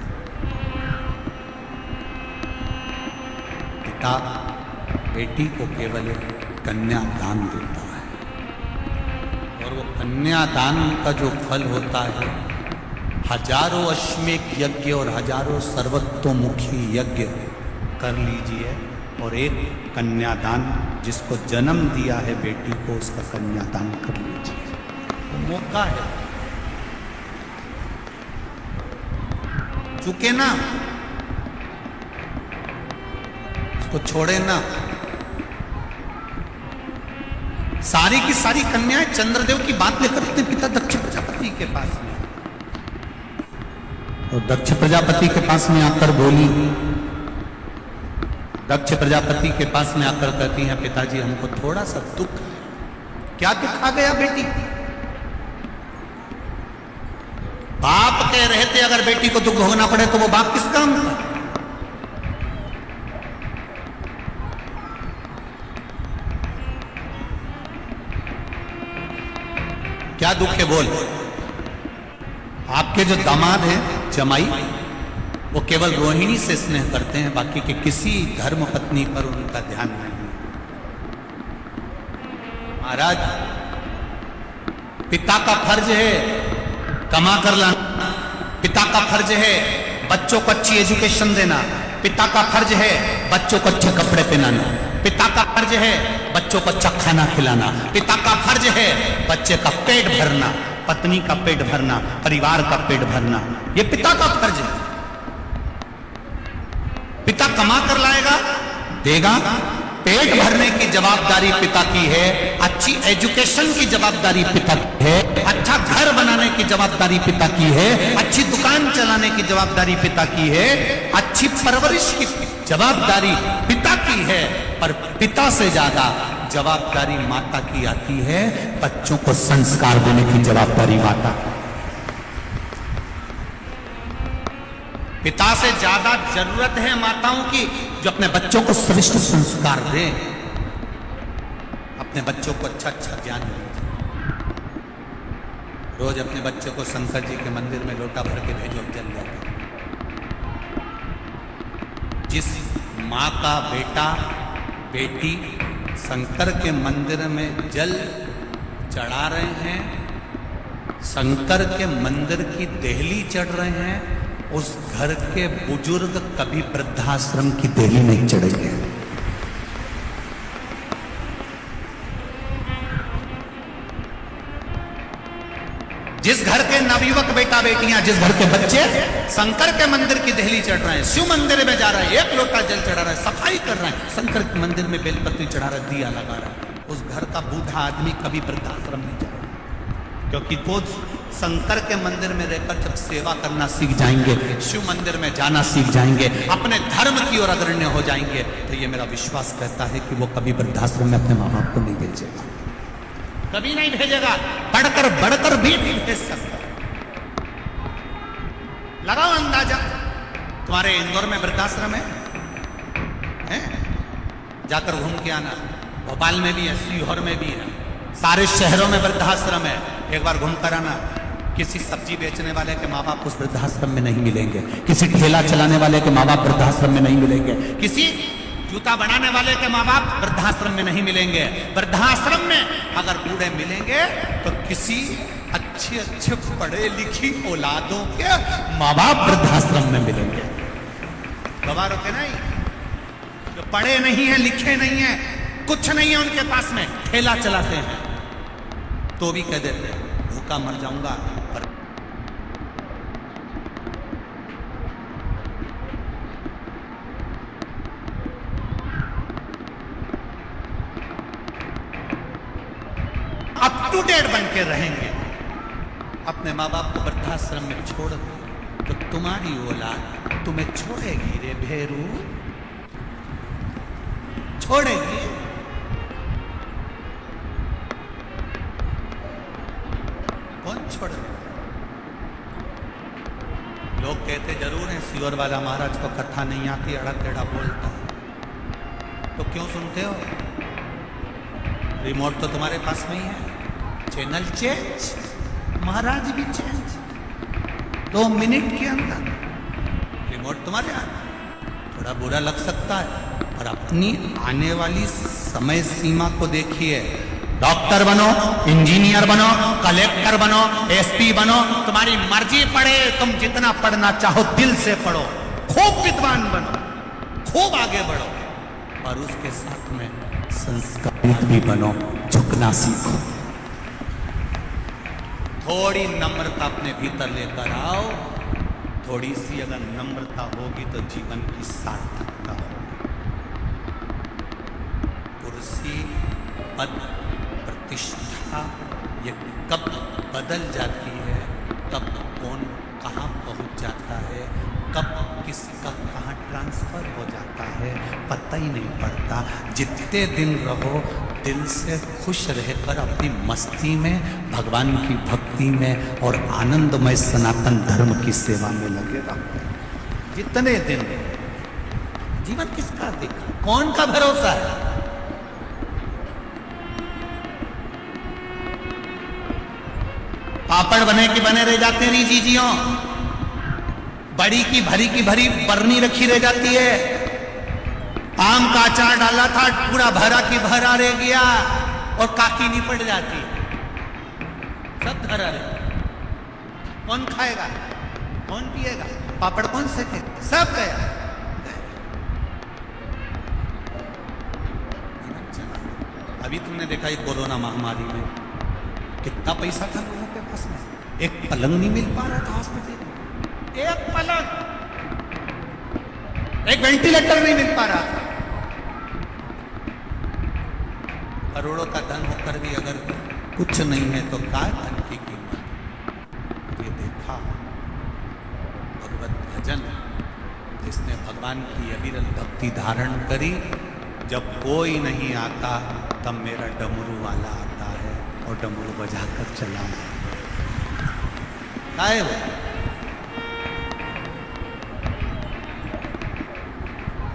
पिता बेटी को केवल एक कन्यादान देता है, और वो कन्यादान का जो फल होता है, हजारों अश्वमेध यज्ञ और हजारों सर्वतोमुखी यज्ञ कर लीजिए, और एक कन्यादान जिसको जन्म दिया है बेटी को, उसका कन्यादान कर लीजिए। तो मौका है, चूके ना, उसको छोड़े ना। सारी की सारी कन्याएं चंद्रदेव की बात लेकर अपने पिता दक्ष प्रजापति के पास में, और दक्ष प्रजापति के पास में आकर बोली, दक्ष प्रजापति के पास में आकर कहती हैं, पिताजी हमको थोड़ा सा दुख है। क्या दुख आ गया बेटी? बाप के रहते अगर बेटी को दुख भोगना पड़े तो वो बाप किस काम का? क्या दुख है बोल? आपके जो दामाद हैं जमाई, वो केवल रोहिणी से स्नेह करते हैं, बाकी के किसी धर्म पत्नी पर उनका ध्यान नहीं है। महाराज, पिता का फर्ज है कमा कर लाना, पिता का फर्ज है बच्चों को अच्छी एजुकेशन देना, पिता का फर्ज है बच्चों को अच्छे कपड़े पहनाना, पिता का फर्ज है बच्चों को अच्छा खाना खिलाना, पिता का फर्ज है बच्चे का पेट भरना, पत्नी का पेट भरना, परिवार का पेट भरना। ये पिता का फर्ज है। पिता कमा कर लाएगा, देगा, पेट भरने की जवाबदारी पिता की है, अच्छी एजुकेशन की जवाबदारी पिता की है, अच्छा घर बनाने की जवाबदारी पिता की है, अच्छी दुकान चलाने की जवाबदारी पिता की है, अच्छी परवरिश की जवाबदारी पिता की है। पर पिता से ज्यादा जवाबदारी माता की आती है, बच्चों को संस्कार देने की जवाबदारी माता की। पिता से ज्यादा जरूरत है माताओं की, जो अपने बच्चों को श्रेष्ठ संस्कार दें, अपने बच्चों को अच्छा अच्छा ज्ञान दें। रोज अपने बच्चे को शंकर जी के मंदिर में लोटा भर के भेजो, जल लेकर। जिस माँ का बेटा बेटी शंकर के मंदिर में जल चढ़ा रहे हैं, शंकर के मंदिर की देहली चढ़ रहे हैं, उस घर के बुजुर्ग कभी वृद्धाश्रम की देहली नहीं चढ़ेंगे। जिस घर के नवयुवक बेटा बेटियां, जिस घर के बच्चे शंकर के मंदिर की देहली चढ़ रहे हैं, शिव मंदिर में जा रहे हैं, एक लोटा जल चढ़ा रहे हैं, सफाई कर रहे हैं, शंकर के मंदिर में बेलपत्री चढ़ा रहे, दिया लगा रहा है, उस घर का बूढ़ा आदमी कभी वृद्धाश्रम नहीं जाएगा। क्योंकि वो शंकर के मंदिर में रहकर जब सेवा करना सीख जाएंगे, शिव मंदिर में जाना सीख जाएंगे, अपने धर्म की ओर अग्रण्य हो जाएंगे, तो ये मेरा विश्वास कहता है कि वो कभी वृद्धाश्रम में अपने माँ बाप को नहीं भेजेगा, कभी नहीं भेजेगा, बढ़कर बढ़कर भी नहीं भेज सकता। लगाओ अंदाजा, तुम्हारे इंदौर में वृद्धाश्रम है? जाकर घूम के आना। भोपाल में भी है, सीहोर में भी है, सारे शहरों में वृद्धाश्रम है, एक बार घूम कर आना। किसी सब्जी बेचने वाले के माँ बाप उस वृद्धाश्रम में नहीं मिलेंगे, किसी ठेला चलाने वाले के माँ बाप वृद्धाश्रम में नहीं मिलेंगे, किसी जूता बनाने वाले के माँ बाप वृद्धाश्रम में नहीं मिलेंगे। वृद्धाश्रम में अगर बूढ़े मिलेंगे तो किसी अच्छे अच्छे पढ़े लिखी औलादों के माँ बाप वृद्धाश्रम में मिलेंगे। गवारों के नहीं, जो पढ़े नहीं है, लिखे नहीं है, कुछ नहीं है उनके पास में, ठेला चलाते हैं तो भी कह देते हैं भूखा मर जाऊंगा। पर अप टू डेट बन के रहेंगे, अपने माँ बाप को वृद्धाश्रम में छोड़ दो तो तुम्हारी औलाद तुम्हें छोड़ेगी रे भेरू, छोड़ेगी। कौन छोड़ेगा? लोग कहते जरूर हैं सीहोर वाला महाराज को कथा नहीं आती, अड़ा टेढ़ा बोलता है, तो क्यों सुनते हो? रिमोट तो तुम्हारे पास में ही है, चैनल चेंज, महाराज भी चेंज, 2 मिनट के अंदर रिमोट तुम्हारे हाथ। थोड़ा बुरा लग सकता है, पर अपनी आने वाली समय सीमा को देखिए। डॉक्टर बनो, इंजीनियर बनो, कलेक्टर बनो, एसपी बनो, तुम्हारी मर्जी, पढ़े तुम जितना पढ़ना चाहो दिल से पढ़ो, खूब विद्वान बनो, खूब आगे बढ़ो, और उसके साथ में संस्कारित भी बनो, झुकना सीखो। थोड़ी नम्रता अपने भीतर लेकर आओ, थोड़ी सी अगर नम्रता होगी तो जीवन की सार्थकता होगी। कुर्सी, पद, प्रतिष्ठा ये कब बदल जाती है, कब कौन कहाँ पहुँच जाता है, कब किसका कहाँ ट्रांसफर हो जाता है, पता ही नहीं पड़ता। जितने दिन रहो दिल से खुश रहकर अपनी मस्ती में, भगवान की भक्ति में और आनंदमय सनातन धर्म की सेवा में लगे रहो। जितने दिन जीवन किसका देखा, कौन का भरोसा है? पापड़ बने कि बने रह जाते नहीं जीजियों, बड़ी की भरी बरनी रखी रह जाती है। आम का अचार डाला था, पूरा भरा की भरा रह गया और काकी नहीं पड़ जाती, सब धरा रहे। कौन खाएगा, कौन पिएगा, पापड़ कौन सेके, सब गया। अभी तुमने देखा ये कोरोना महामारी में कितना पैसा था लोगों के पास में, एक पलंग नहीं मिल पा रहा था हॉस्पिटल में, एक पलंग, एक वेंटिलेटर नहीं मिल पा रहा था। करोड़ों का धन होकर भी अगर कुछ नहीं है तो काय धन की कीमत। ये देखा भगवत भजन, जिसने भगवान की अविरल भक्ति धारण करी, जब कोई नहीं आता तब मेरा डमरू वाला आता है और डमरू बजाकर चला। काय हो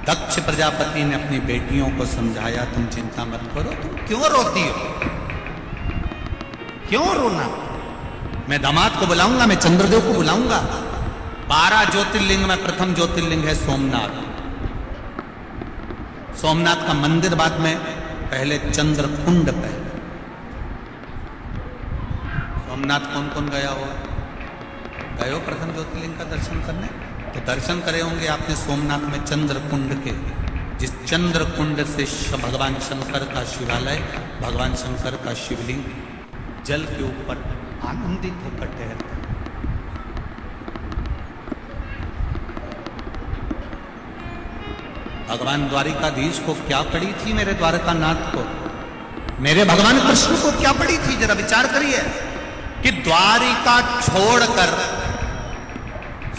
दक्ष प्रजापति ने अपनी बेटियों को समझाया, तुम चिंता मत करो, तुम क्यों रोती हो, क्यों रोना? मैं दामाद को बुलाऊंगा, मैं चंद्रदेव को बुलाऊंगा। 12 ज्योतिर्लिंग में प्रथम ज्योतिर्लिंग है सोमनाथ। सोमनाथ का मंदिर बाद में, पहले चंद्रकुंड पहले। सोमनाथ कौन कौन गया हो? गए हो प्रथम ज्योतिर्लिंग का दर्शन करने? तो दर्शन करे होंगे आपने सोमनाथ में चंद्रकुंड के, जिस चंद्रकुंड से भगवान शंकर का शिवालय, भगवान शंकर का शिवलिंग जल के ऊपर आनंदित होकर ठहरता है। भगवान द्वारिकाधीश को क्या पड़ी थी मेरे द्वारकानाथ को, मेरे भगवान कृष्ण को क्या पड़ी थी? जरा विचार करिए कि द्वारिका छोड़कर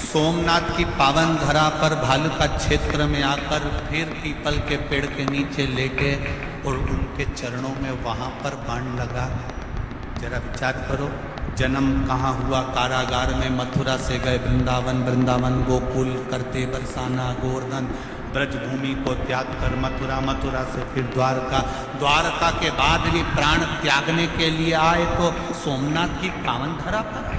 सोमनाथ की पावन धरा पर भालुका क्षेत्र में आकर फिर पीपल के पेड़ के नीचे लेटे और उनके चरणों में वहां पर बाण लगा। जरा विचार करो, जन्म कहाँ हुआ? कारागार में। मथुरा से गए वृंदावन, वृंदावन गोकुल करते बरसाना गोवर्धन, ब्रजभूमि को त्याग कर मथुरा, मथुरा से फिर द्वारका, द्वारका के बाद भी प्राण त्यागने के लिए आए तो सोमनाथ की पावन धरा पर आए।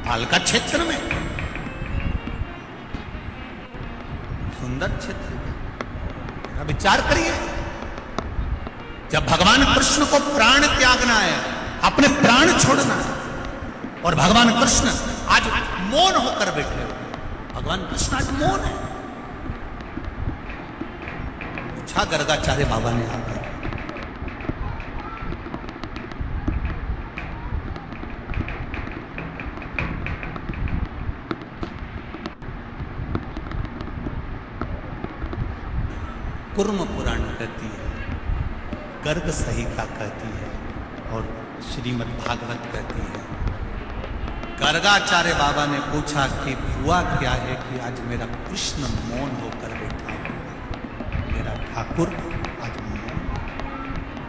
भालका क्षेत्र में, सुंदर क्षेत्र। विचार करिए, जब भगवान कृष्ण को प्राण त्यागना है, अपने प्राण छोड़ना है, और भगवान कृष्ण आज मौन होकर बैठे हो, भगवान कृष्ण आज मौन है। पूछा गर्गाचार्य बाबा ने आकर, कुर्म पुराण कहती है, गर्ग संहिता कहती है और श्रीमद् भागवत कहती है। गर्गाचार्य बाबा ने पूछा कि हुआ क्या है कि आज मेरा कृष्ण मौन होकर बैठा हुआ, मेरा ठाकुर आज मौन।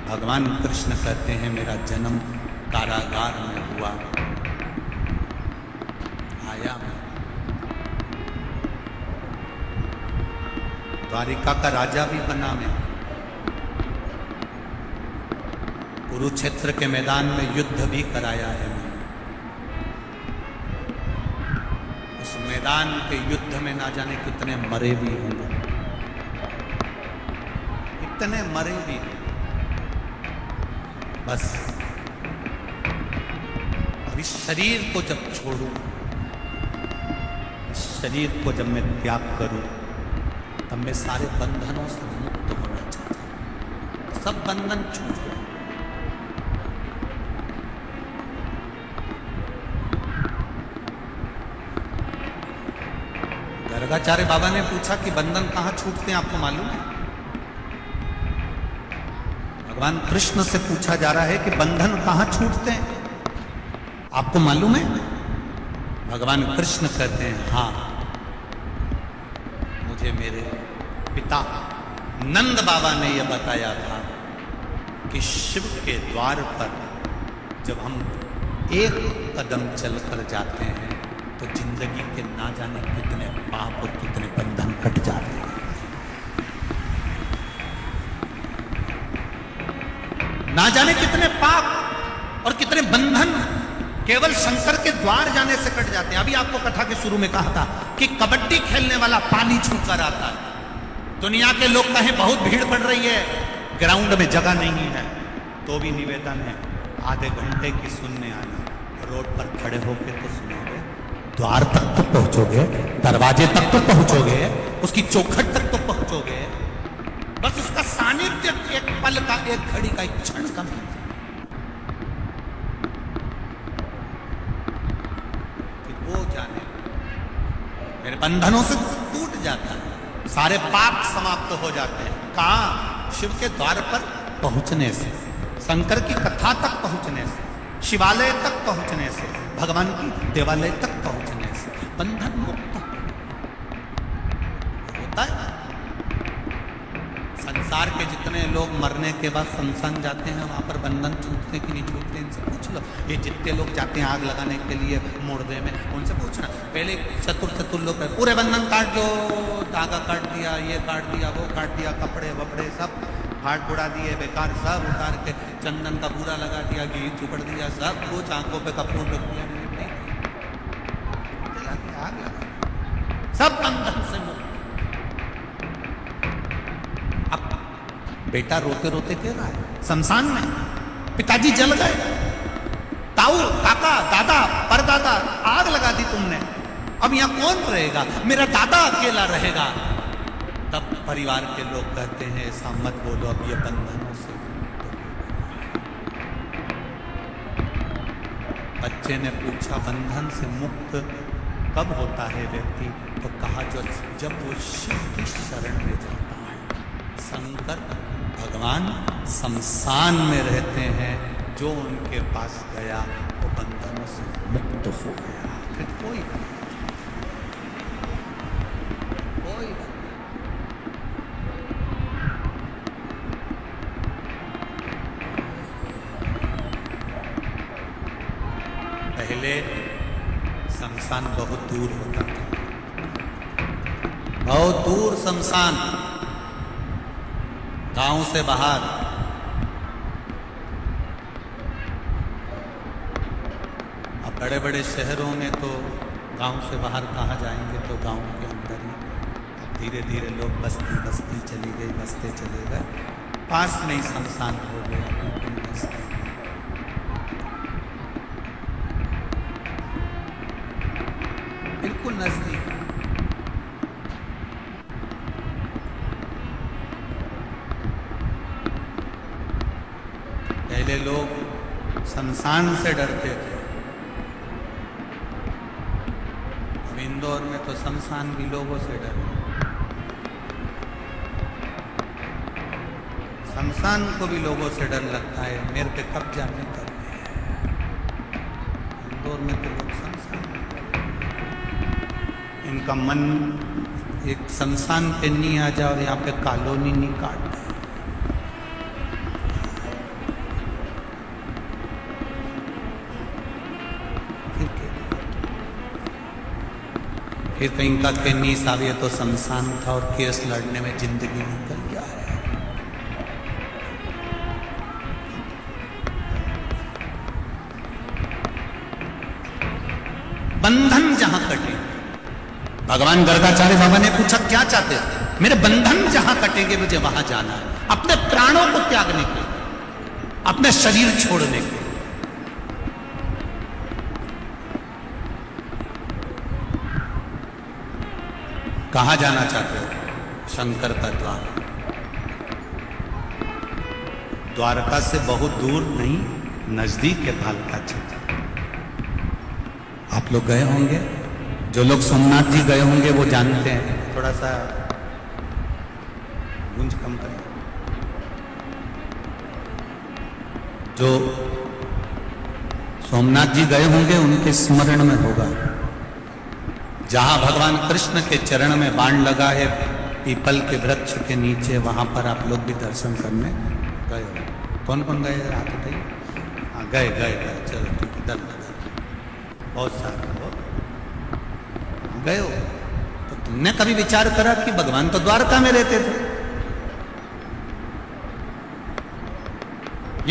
भगवान कृष्ण कहते हैं मेरा जन्म कारागार में हुआ, आया मैं द्वारिका का राजा भी बना मैं, कुरुक्षेत्र के मैदान में युद्ध भी कराया है मैंने। उस मैदान के युद्ध में ना जाने कितने मरे भी होंगे, कितने मरे भी। बस अब इस शरीर को जब छोड़ूं, इस शरीर को जब मैं त्याग करूं, तब मैं सारे बंधनों से मुक्त होना चाहता हूं। सब बंधन छूट गए, गर्गाचार्य बाबा ने पूछा कि बंधन कहां छूटते हैं, आपको मालूम है? भगवान कृष्ण से पूछा जा रहा है कि बंधन कहां छूटते हैं, आपको मालूम है? भगवान कृष्ण कहते हैं हाँ, मुझे मेरे पिता नंद बाबा ने यह बताया था कि शिव के द्वार पर जब हम एक कदम चलकर जाते हैं तो जिंदगी के ना जाने कितने पाप और कितने बंधन कट जाते हैं। ना जाने कितने पाप और कितने बंधन केवल शंकर के द्वार जाने से कट जाते हैं। अभी आपको कथा के शुरू में कहा था कि कबड्डी खेलने वाला पानी छूकर आता है। दुनिया के लोग कहें बहुत भीड़ पड़ रही है, ग्राउंड में जगह नहीं है, तो भी निवेदन है आधे घंटे की सुनने आना। रोड पर खड़े होकर तो सुनोगे, द्वार तक तो पहुंचोगे, दरवाजे तक तो पहुंचोगे, उसकी चौखट तक तो पहुंचोगे, बस उसका सानिध्य एक पल का, एक घड़ी का, एक क्षण का मिलता है। वो जाने मेरे बंधनों से टूट जाता है, सारे पाप समाप्त हो जाते हैं। कहां? शिव के द्वार पर पहुंचने से, शंकर की कथा तक पहुंचने से, शिवालय तक पहुंचने से, भगवान की देवालय तक पहुंचने से बंधन मुक्त होता है। संसार के जितने लोग मरने के बाद शमशान जाते हैं, वहां पर बंधन छूटते कि नहीं छूटते, इनसे पूछ लो। ये जितने लोग जाते हैं आग लगाने के लिए मुर्दे में, उनसे पूछना। पहले चतुर लोग पूरे बंधन काट दो, धागा काट दिया, ये काट दिया, वो काट दिया, कपड़े वपड़े सब हाथ उड़ा दिए, बेकार सब उतार के चंदन का पूरा लगा दिया, घी चुपड़ दिया, सब कुछ आंखों पे कपूर रख दिया, आग लगा, सब बंधन से मुक्त। अब बेटा रोते रोते कह रहा है शमशान में पिताजी जल गए, ताऊ, काका, दादा, परदादा, आग लगा दी तुमने, अब यहां कौन रहेगा? मेरा दादा अकेला रहेगा। तब परिवार के लोग कहते हैं ऐसा मत बोलो, अब ये बंधनों से। बच्चे ने पूछा बंधन से मुक्त कब होता है व्यक्ति? तो कहा जब वो शिव की शरण में जाता है। शंकर भगवान शमशान में रहते हैं, जो उनके पास गया वो बंधनों से मुक्त हो गया। फिर कोई पहले शमशान बहुत दूर होता था, बहुत दूर शमशान, गांव से बाहर। अब बड़े बड़े शहरों में तो गांव से बाहर कहाँ जाएंगे, तो गांव के अंदर ही। अब धीरे धीरे लोग बस्ती बस्ती चली गई, बसते चले गए, पास में ही शमशान हो गया, बिल्कुल नजदीक। बिल्कुल नजदीक। पहले लोग शमशान से डरते थे, अब इंदौर में तो शमशान भी लोगों से डरे। शमशान को भी लोगों से डर लगता है, मेरे पे कब्जा नहीं करते। इंदौर में तो लोग शमशान, इनका मन एक शमशान पे नहीं आ जाओ, यहाँ पे कॉलोनी नहीं काट। फिर कहीं का केस आवे तो शमशान था और केस लड़ने में जिंदगी निकल जाए। बंधन जहां कटे, भगवान गर्गाचार्य बाबा ने पूछा क्या चाहते हो? मेरे बंधन जहां कटेंगे मुझे वहां जाना है, अपने प्राणों को त्यागने के, अपने शरीर छोड़ने के। कहां जाना चाहते हो? शंकर का द्वार। द्वारका से बहुत दूर नहीं, नजदीक है भालका क्षेत्र। आप लोग गए होंगे, जो लोग सोमनाथ जी गए होंगे वो जानते हैं, थोड़ा सा गूंज कम करें। जो सोमनाथ जी गए होंगे उनके स्मरण में होगा, जहां भगवान कृष्ण के चरण में बाण लगा है पीपल के वृक्ष के नीचे, वहां पर आप लोग भी दर्शन करने गए हो। कौन कौन गए हाथ उठाइए। हाँ गए गए गए, चलो ठीक है, दल बहुत सारे हो गए हो। तो तुमने कभी विचार करा कि भगवान तो द्वारका में रहते थे,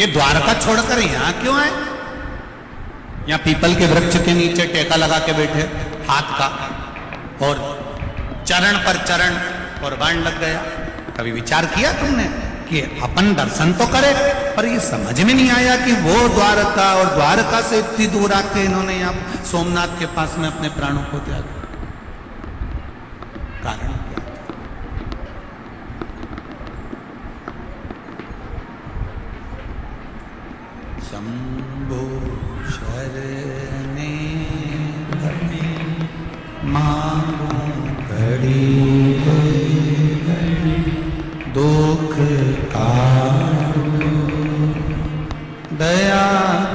ये द्वारका छोड़कर यहां क्यों आए? यहां पीपल के वृक्ष के नीचे टेका लगा के बैठे हाथ का, और चरण पर चरण और बाण लग गया। कभी विचार किया तुमने कि अपन दर्शन तो करे, पर ये समझ में नहीं आया कि वो द्वारका और द्वारका से इतनी दूर आके इन्होंने यहां सोमनाथ के पास में अपने प्राणों को त्यागा। कारण क्या था? शंभो शरणे घड़ी मांगो घड़ी दुख काटो दया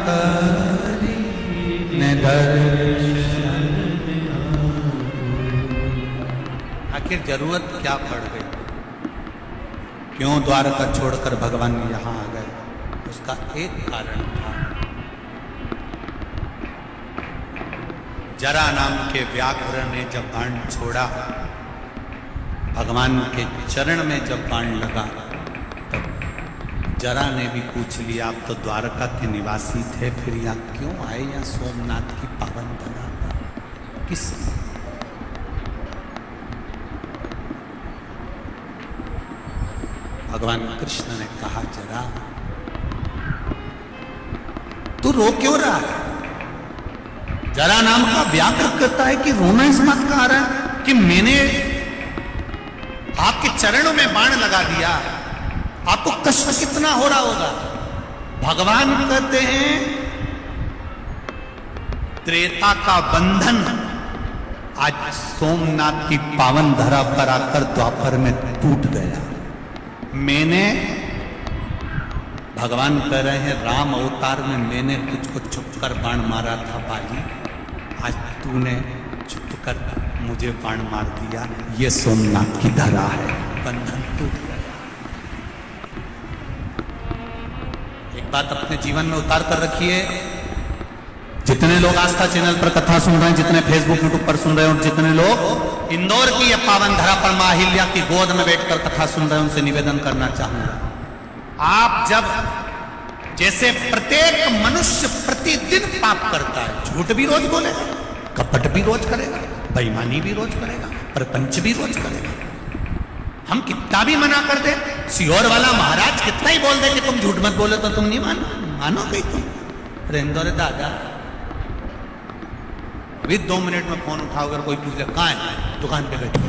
करी ने दर्शन। आखिर जरूरत क्या पड़ गई? क्यों द्वारका छोड़कर भगवान यहां आ गए? उसका एक कारण था, जरा नाम के व्याघ्र ने जब बाण छोड़ा, भगवान के चरण में जब बाण लगा, तब जरा ने भी पूछ लिया, आप तो द्वारका के निवासी थे, फिर यहाँ क्यों आए? यहाँ सोमनाथ की पावन धरा पर किस? भगवान कृष्ण ने कहा, जरा तू रो क्यों रहा है? जरा नाम का व्याघ्र कहता है कि रोना इस बात का आ रहा है कि मैंने आपके चरणों में बाण लगा दिया, आपको कष्ट कितना हो रहा होगा। भगवान कहते हैं त्रेता का बंधन आज सोमनाथ की पावन धरा पर आकर द्वापर में टूट गया। मैंने, भगवान कह रहे हैं, राम अवतार में मैंने तुझको छुपकर बाण मारा था बाली, आज तूने छुपकर मुझे बाण मार दिया। ये सोमनाथ की धरा है, बंधन टूट गया। एक बात अपने जीवन में उतार कर रखिए, जितने लोग आस्था चैनल पर कथा सुन रहे हैं, जितने फेसबुक यूट्यूब पर सुन रहे हैं, और जितने लोग इंदौर की यह पावन धरा पर मां अहिल्या की गोद में बैठकर कथा सुन रहे हैं, उनसे निवेदन करना चाहूंगा, आप जब, जैसे प्रत्येक मनुष्य प्रतिदिन पाप करता है, झूठ भी रोज बोलेगा, कपट भी रोज करेगा, बेईमानी भी रोज करेगा, प्रपंच भी रोज करेगा। हम कितना भी मना कर दे, सियोर वाला महाराज कितना ही बोल दे कि तुम झूठ मत बोलो, तो तुम नहीं मानो गई तुम। रेंदो रे दादा, अभी 2 मिनट में फोन उठाओ, अगर कोई पूछे कहाँ है, दुकान पे बैठे,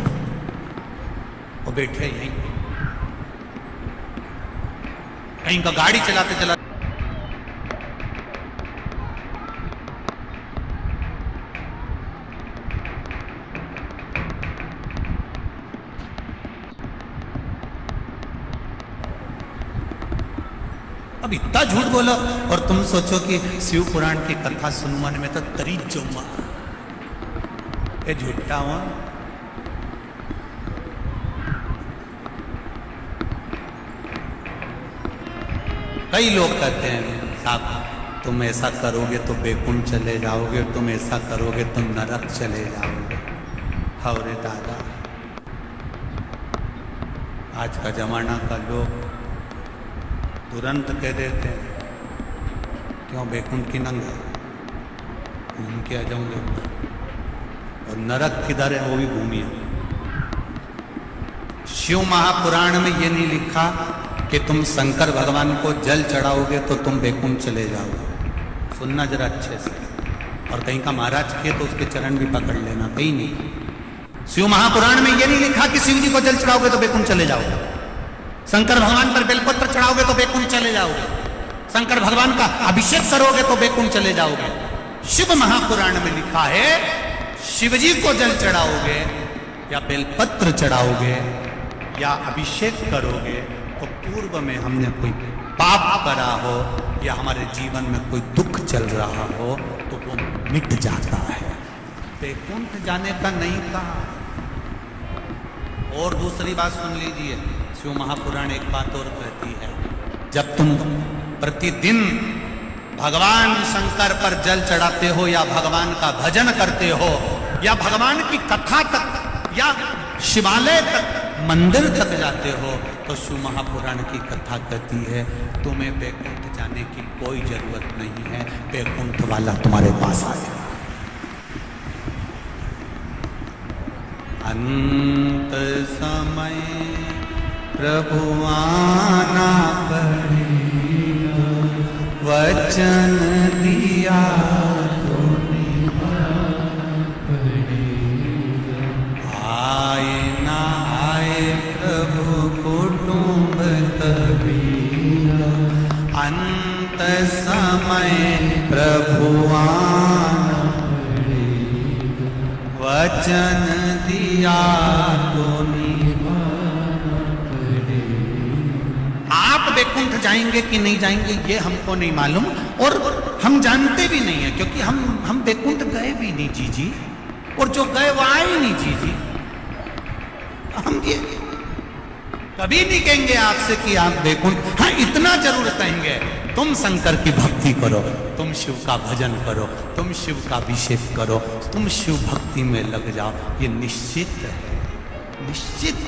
वो बैठे यहीं, कहीं का गाड़ी चलाते चलाते। अब इतना झूठ बोलो और तुम सोचो कि शिव पुराण की कथा सुनवाने में तो तरी जुम्मा, ये झूठा हुआ। कई लोग कहते हैं साहब तुम ऐसा करोगे तो बेकुंठ चले जाओगे, तुम ऐसा करोगे तो नरक चले जाओगे। हवरे दादा, आज का जमाना का लोग तुरंत कह देते हैं क्यों बेकुंठ की नंगा घूम के आ जाऊंगे, और नरक किधर है वो भी घूमिए। शिव महापुराण में ये नहीं लिखा कि तुम शंकर भगवान को जल चढ़ाओगे तो तुम बेकुंठ चले जाओगे। सुनना जरा अच्छे से, और कहीं का महाराज किए तो उसके चरण भी पकड़ लेना, कहीं नहीं। शिव महापुराण में ये नहीं लिखा कि शिव जी को जल चढ़ाओगे तो बेकुंठ चले जाओगे, शंकर भगवान पर बेलपत्र चढ़ाओगे तो बेकुंठ चले जाओगे, शंकर भगवान का अभिषेक करोगे तो बेकुंठ चले जाओगे। शिव महापुराण में लिखा है शिवजी को जल चढ़ाओगे या बेलपत्र चढ़ाओगे या अभिषेक करोगे तो पूर्व में हमने कोई पाप करा हो या हमारे जीवन में कोई दुख चल रहा हो तो वो मिट जाता है। वैकुंठ जाने का नहीं कहा। और दूसरी बात सुन लीजिए, शिव महापुराण एक बात और कहती है, जब तुम प्रतिदिन भगवान शंकर पर जल चढ़ाते हो या भगवान का भजन करते हो या भगवान की कथा तक या शिवालय तक मंदिर तक जाते हो तो शिव महापुराण की कथा कहती है तुम्हें वैकुंठ जाने की कोई जरूरत नहीं है, वैकुंठ वाला तुम्हारे पास आएगा। अंत समय प्रभु आना पड़ेगा, वचन दिया तो निभाना पड़ेगा। आए ना आए प्रभु कुटुंब कबीरा, अंत समय प्रभु आना पड़ेगा, वचन दिया तो निभाना पड़ेगा। आप वैकुंठ जाएंगे कि नहीं जाएंगे ये हमको नहीं मालूम और हम जानते भी नहीं है, क्योंकि हम वैकुंठ गए भी नहीं जीजी, और जो गए वो आए नहीं जीजी। हम ये कभी नहीं कहेंगे आपसे कि आप वैकुंठ, हाँ इतना जरूर कहेंगे तुम शंकर की भक्ति करो, तुम शिव का भजन करो, तुम शिव का अभिषेक करो, तुम शिव भक्ति में लग जाओ। ये निश्चित है, निश्चित।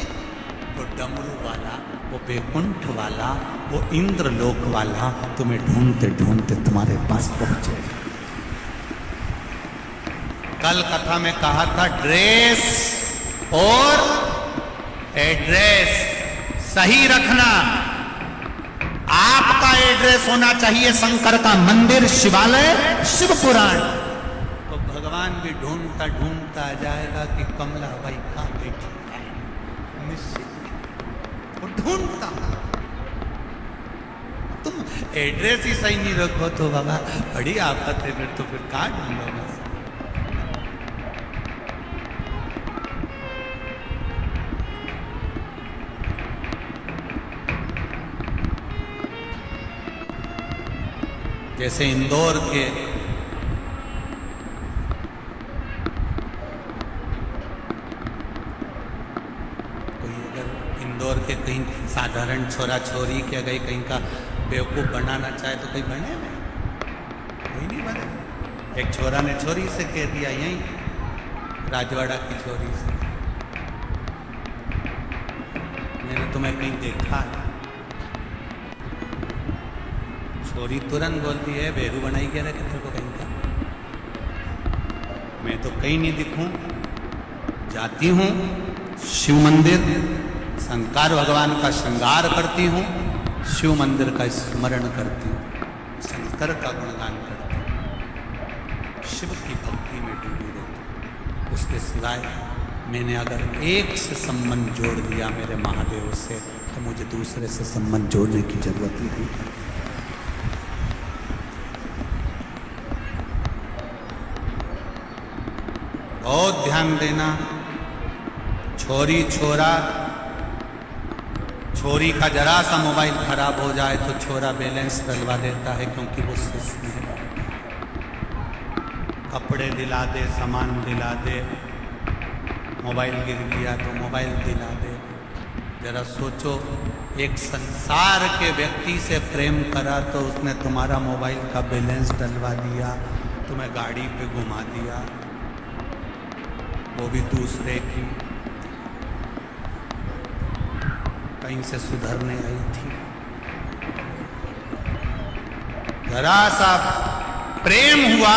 वो डमरू वाला, वो वैकुंठ वाला, वो इंद्रलोक वाला तुम्हें ढूंढते ढूंढते तुम्हारे पास पहुंचे। कल कथा में कहा था ड्रेस और एड्रेस सही रखना। आपका एड्रेस होना चाहिए शंकर का मंदिर, शिवालय, शिव पुराण। तो भगवान भी ढूंढता ढूंढता आ जाएगा कि कमला बाई कहां बैठी है, निश्चित वो ढूंढता। तुम एड्रेस ही सही नहीं रखो तो बाबा बड़ी आफत है, फिर तो फिर कहां ढूंढोगे। जैसे इंदौर के कोई अगर इंदौर के कहीं साधारण छोरा छोरी के अगर कहीं का बेवकूफ बनाना चाहे तो कहीं बने में कोई नहीं बने। एक छोरा ने छोरी से कह दिया यहीं राजवाड़ा की छोरी से, मैंने तुम्हें कहीं देखा है। छोरी तुरंत बोलती है बेरू बनाई क्या रहे तेरे को कहीं का, मैं तो कहीं नहीं दिखूं। जाती हूं शिव मंदिर, शंकर भगवान का श्रृंगार करती हूं, शिव मंदिर का स्मरण करती हूं, शंकर का गुणगान करती हूं, शिव की भक्ति में डूबी रहती हूं। उसके सिवाय मैंने अगर एक से संबंध जोड़ दिया मेरे महादेव से तो मुझे दूसरे से संबंध जोड़ने की जरूरत ही नहीं। बहुत ध्यान देना, छोरी छोरा, छोरी का जरा सा मोबाइल खराब हो जाए तो छोरा बैलेंस डलवा देता है, क्योंकि वो सुस्त है। कपड़े दिला दे, सामान दिला दे, मोबाइल गिर गया तो मोबाइल दिला दे। जरा सोचो, एक संसार के व्यक्ति से प्रेम करा तो उसने तुम्हारा मोबाइल का बैलेंस डलवा दिया, तुम्हें गाड़ी पे घुमा दिया, वो भी दूसरे की, कहीं से सुधरने आई थी। जरा सा प्रेम हुआ,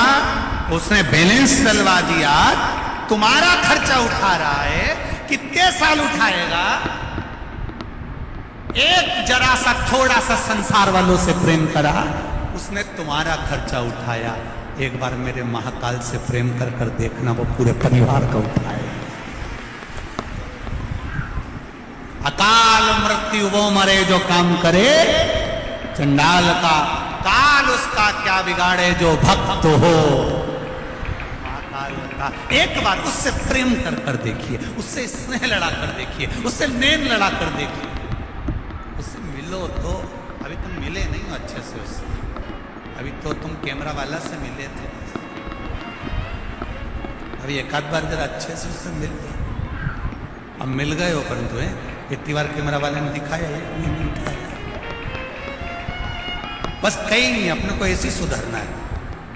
उसने बैलेंस डलवा दिया, तुम्हारा खर्चा उठा रहा है। कितने साल उठाएगा? एक जरा सा थोड़ा सा संसार वालों से प्रेम करा, उसने तुम्हारा खर्चा उठाया। एक बार मेरे महाकाल से प्रेम कर कर देखना, वो पूरे परिवार का उठाएगा। अकाल मृत्यु वो मरे जो काम करे, चंडाल का काल उसका क्या बिगाड़े जो भक्त हो। महाकाल होगा। एक बार उससे प्रेम कर कर देखिए, उससे स्नेह लड़ा कर देखिए, उससे नैन लड़ा कर देखिए, उससे मिलो तो। अभी तुम मिले नहीं हो अच्छे से उससे, अभी तो तुम कैमरा वाला से मिले थे, अभी एक आध बार जरा अच्छे से उससे मिल गए। अब मिल गए हो परंतु है इतनी बार कैमरा वाले ने दिखाया एक नहीं उठाया। बस कहीं नहीं, अपने को ऐसे सुधरना है।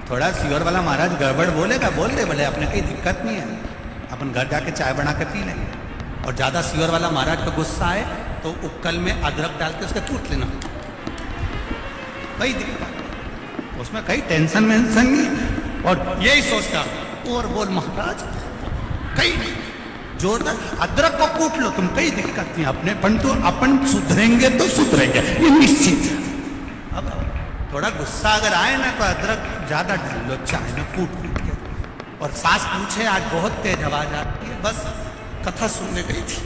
थोड़ा सीवर वाला महाराज गड़बड़ बोलेगा, बोल दे बोले, अपने कोई दिक्कत नहीं है, अपन घर जाके चाय बना के पी लेंगे। और ज्यादा सीवर वाला महाराज को गुस्सा आए तो उक्कल में अदरक डाल के उसका कूट लेना, कई दिक्कत, उसमें कई टेंशन वेंशन नहीं। और यही सोचता और बोल महाराज कहीं नहीं, जोरदार अदरक को कूट लो तुम, कई दिक्कत नहीं अपने, परंतु अपन सुधरेंगे तो सुधरेंगे ये निश्चित है। अब थोड़ा गुस्सा अगर आए ना तो अदरक ज्यादा डाल लो चाय में कूट कूट के। और सास पूछे आज बहुत तेज आवाज आती है, बस कथा सुनने गई थी,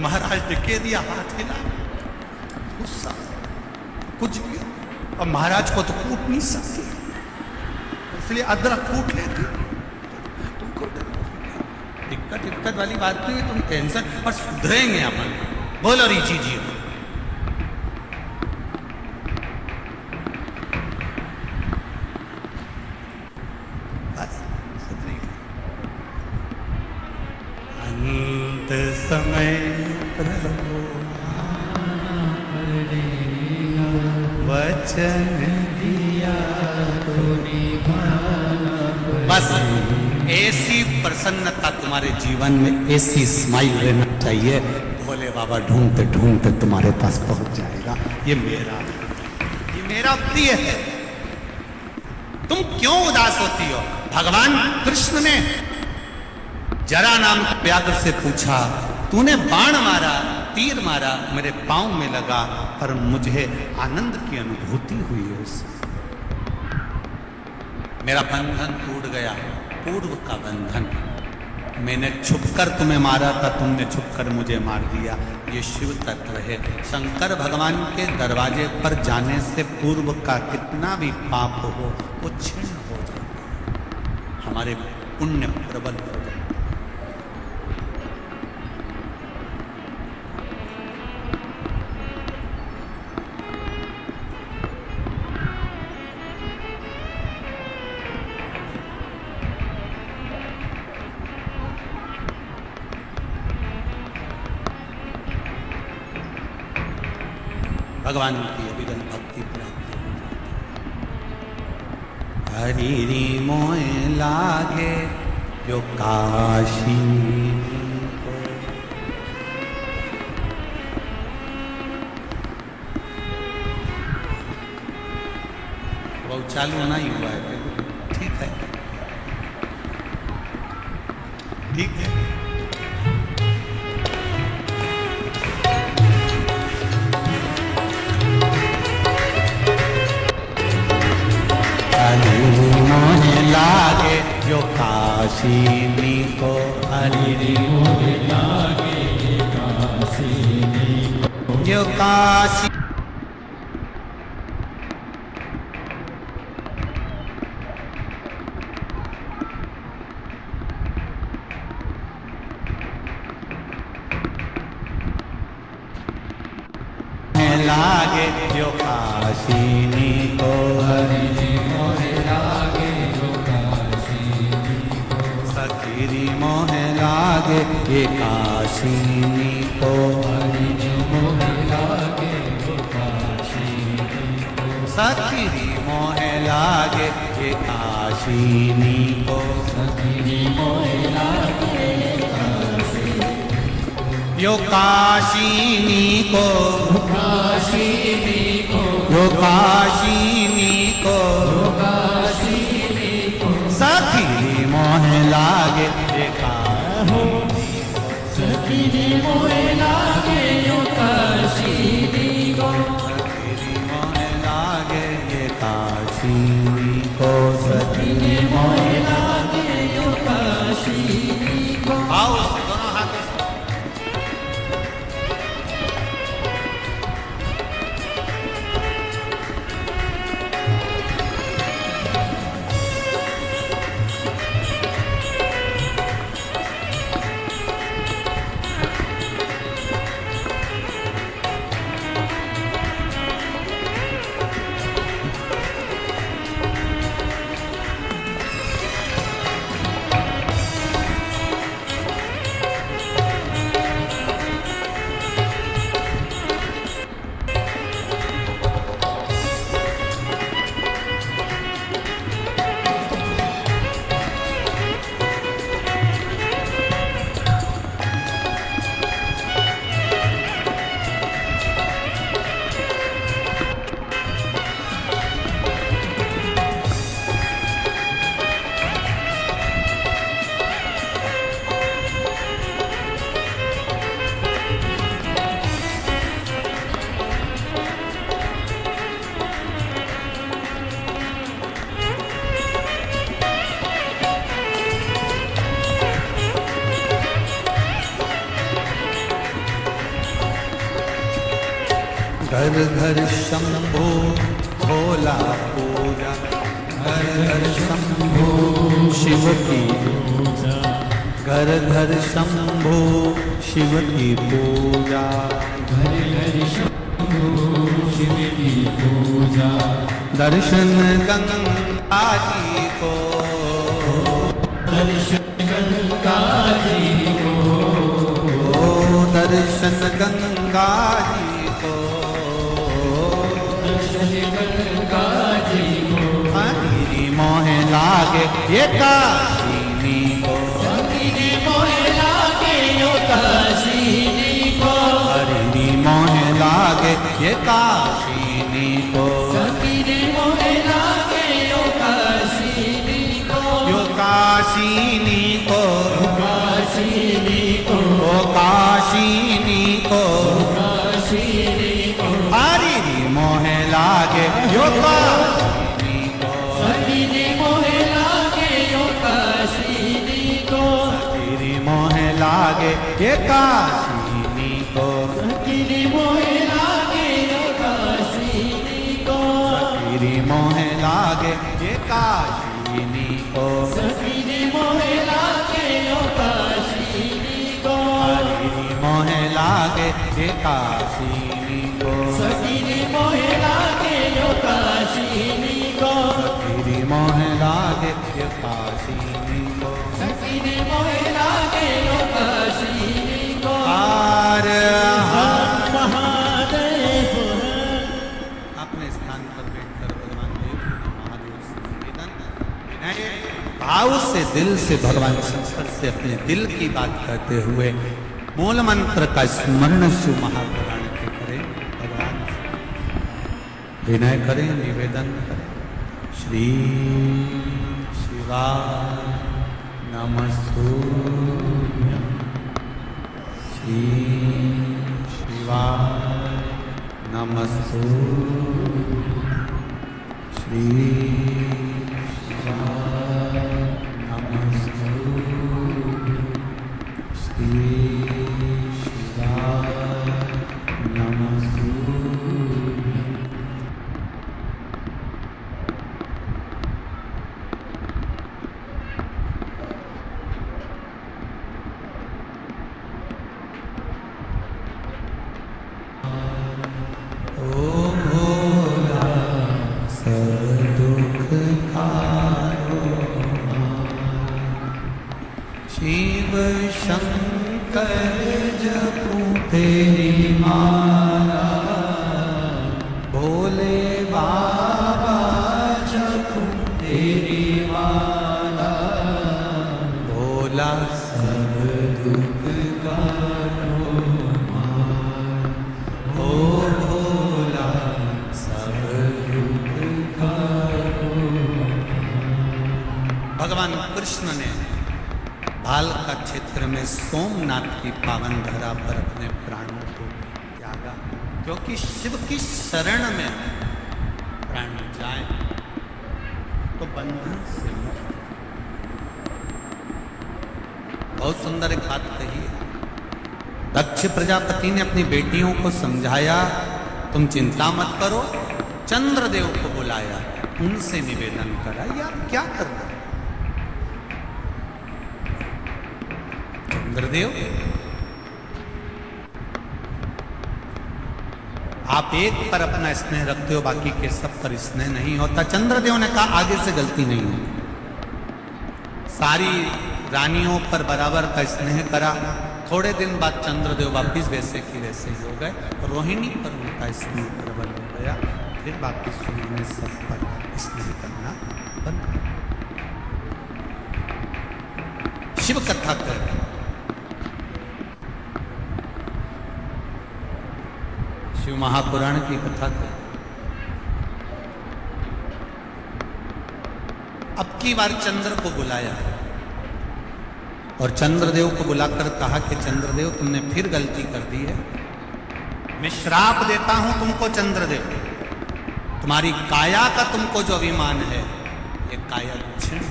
महाराज ने कह दिया हाथ हिला, गुस्सा कुछ भी। और महाराज को तो कूट नहीं सकती, इसलिए अदरक कूट लेती। तुमको दिक्कत वाली बात नहीं है, तुम टेंशन, और सुधरेंगे अपन। बोलो रीची जी, अंत समय वचन दिया तो निभाना। बस ऐसी प्रसन्नता तुम्हारे जीवन में, ऐसी स्माइल रहना चाहिए, भोले बाबा ढूंढते ढूंढते तुम्हारे पास पहुंच जाएगा। ये मेरा प्रिय है। तुम क्यों उदास होती हो? भगवान कृष्ण ने जरा नाम के व्याघ्र से पूछा, तूने बाण मारा, तीर मारा, मेरे पांव में लगा, पर मुझे आनंद की अनुभूति हुई है उससे। मेरा बंधन टूट गया, पूर्व का बंधन। मैंने छुपकर तुम्हें मारा था, तुमने छुपकर मुझे मार दिया। ये शिव तत्व है। शंकर भगवान के दरवाजे पर जाने से पूर्व का कितना भी पाप हो वो क्षीण हो जाता, हमारे पुण्य प्रबल हो जाता। भगवान की अविरल भक्ति प्राप्त हो जाती। हरि मोय लागे जो काशी को, वो चालू नहीं हुआ है, ठीक है ठीक है। मोहे लागे जो काशी को, हरि मोहे लागे काशी को, जो काशी लागे जो काशी को, हरि मोहे लागे जो काशी को, सखीरी मोहे लागे ये काशी को, हरि मोहे लागे जो काशी को, सखीरी मोहे लागे ये काशी को, सखीरी मोहे लागे यो काशी को, काशी को, यो काशी को, काशी को, सखी मोहे लागे ये काशी, सखी मोहे लागे यो काशी को, सखी मोहे लागे ये काशी को, सखी मोहे लागे यो काशी को। आओ दोनों हाथ घर घर शंभो भोला पूजा, घर घर शंभो शिव की पूजा, घर घर शंभो शिव की पूजा, घर घर शंभो शिव की पूजा। दर्शन गंगा जी को, दर्शन गंगा जी को, दर्शन गंगा जी को, दर्शन गंगा जी को। हरी मोह लागे ये काशीनी को, सखी मोह लागे यो काशीनी को, हरी मोह लागे ये काशीनी को, सखी मोह लागे यो काशीनी को, यो काशीनी को, काशीनी को, ओ काशीनी को, काशीनी को। हरी मोह लागे यो काशीनी को, सखी मोह लागे यो काशीनी को, तेरी मोह लागे ये काशीनी को, सखी मोह लागे यो काशीनी को, तेरी मोह लागे ये काशीनी को, सखी मोह लागे यो काशीनी को, तेरी मोह लागे ये काशीनी को, सखी मोह लागे यो काशीनी को, तेरी मोह लागे ये काशीनी को, सखी मोह लागे यो काशीनी को। हर हर महादेव अपने स्थान पर बैठकर भगवान देव महादेव से निवेदन विनय भाव से दिल से भगवान शंकर से अपने दिल की बात करते हुए मूल मंत्र का स्मरण शिव महापुराण के करें, भगवान से विनय करें, निवेदन करें। श्री शिवाय नमस्तुभ्यं, श्री शिवाय नमस्तुभ्यं, श्री शिवाय नमस्तुभ्यं, श्री शिवाय नमस्तुभ्यं। शिव शंकर जपूं तेरी माला, भोले बाबा जपूं तेरी माला, भोला सब दुख काटो मार, ओ भोला सब दुख काटो। भगवान कृष्ण ने भाल का क्षेत्र में सोमनाथ की पावन धरा पर अपने प्राणों को त्यागा, क्योंकि शिव की शरण में प्राण जाए तो बंधन से मुक्त। बहुत सुंदर एक बात कही है। दक्ष प्रजापति ने अपनी बेटियों को समझाया, तुम चिंता मत करो, चंद्रदेव को बुलाया, उनसे निवेदन करा, ये आप क्या कर रहे हैं चंद्रदेव? आप एक पर अपना स्नेह रखते हो, बाकी के सब पर स्नेह नहीं होता। चंद्रदेव ने कहा आगे से गलती नहीं होगी। सारी रानियों पर बराबर का स्नेह करा। थोड़े दिन बाद चंद्रदेव वापिस वैसे की वैसे ही हो गए, रोहिणी पर उनका स्नेह प्रबल हो गया। फिर वापिस उन्होंने सब पर स्नेह करना बंद कर दिया। शिव कथा कर रहे हैं, शिव महापुराण की कथा कर। अब की बार चंद्र को बुलाया और चंद्रदेव को बुलाकर कहा कि चंद्रदेव तुमने फिर गलती कर दी है, मैं श्राप देता हूं तुमको चंद्रदेव, तुम्हारी काया का तुमको जो अभिमान है ये काया छिन्न।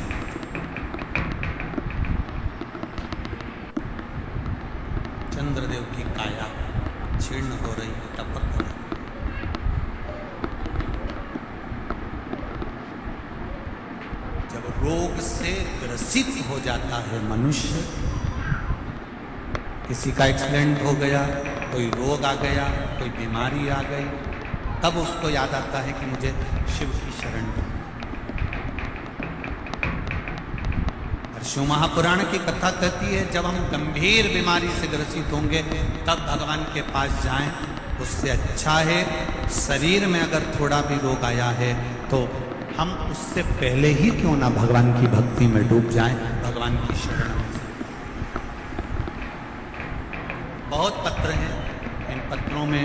चंद्रदेव की काया क्षीर्ण हो रही, टपक रही। ग्रसित हो जाता है मनुष्य, किसी का एक्सीडेंट हो गया, कोई रोग आ गया, कोई बीमारी आ गई, तब उसको याद आता है कि मुझे शिव की शरण लो। और शिव महापुराण की कथा कहती है जब हम गंभीर बीमारी से ग्रसित होंगे तब भगवान के पास जाएं। उससे अच्छा है शरीर में अगर थोड़ा भी रोग आया है तो हम उससे पहले ही क्यों ना भगवान की भक्ति में डूब जाएं, भगवान की शरण में। बहुत पत्र हैं, इन पत्रों में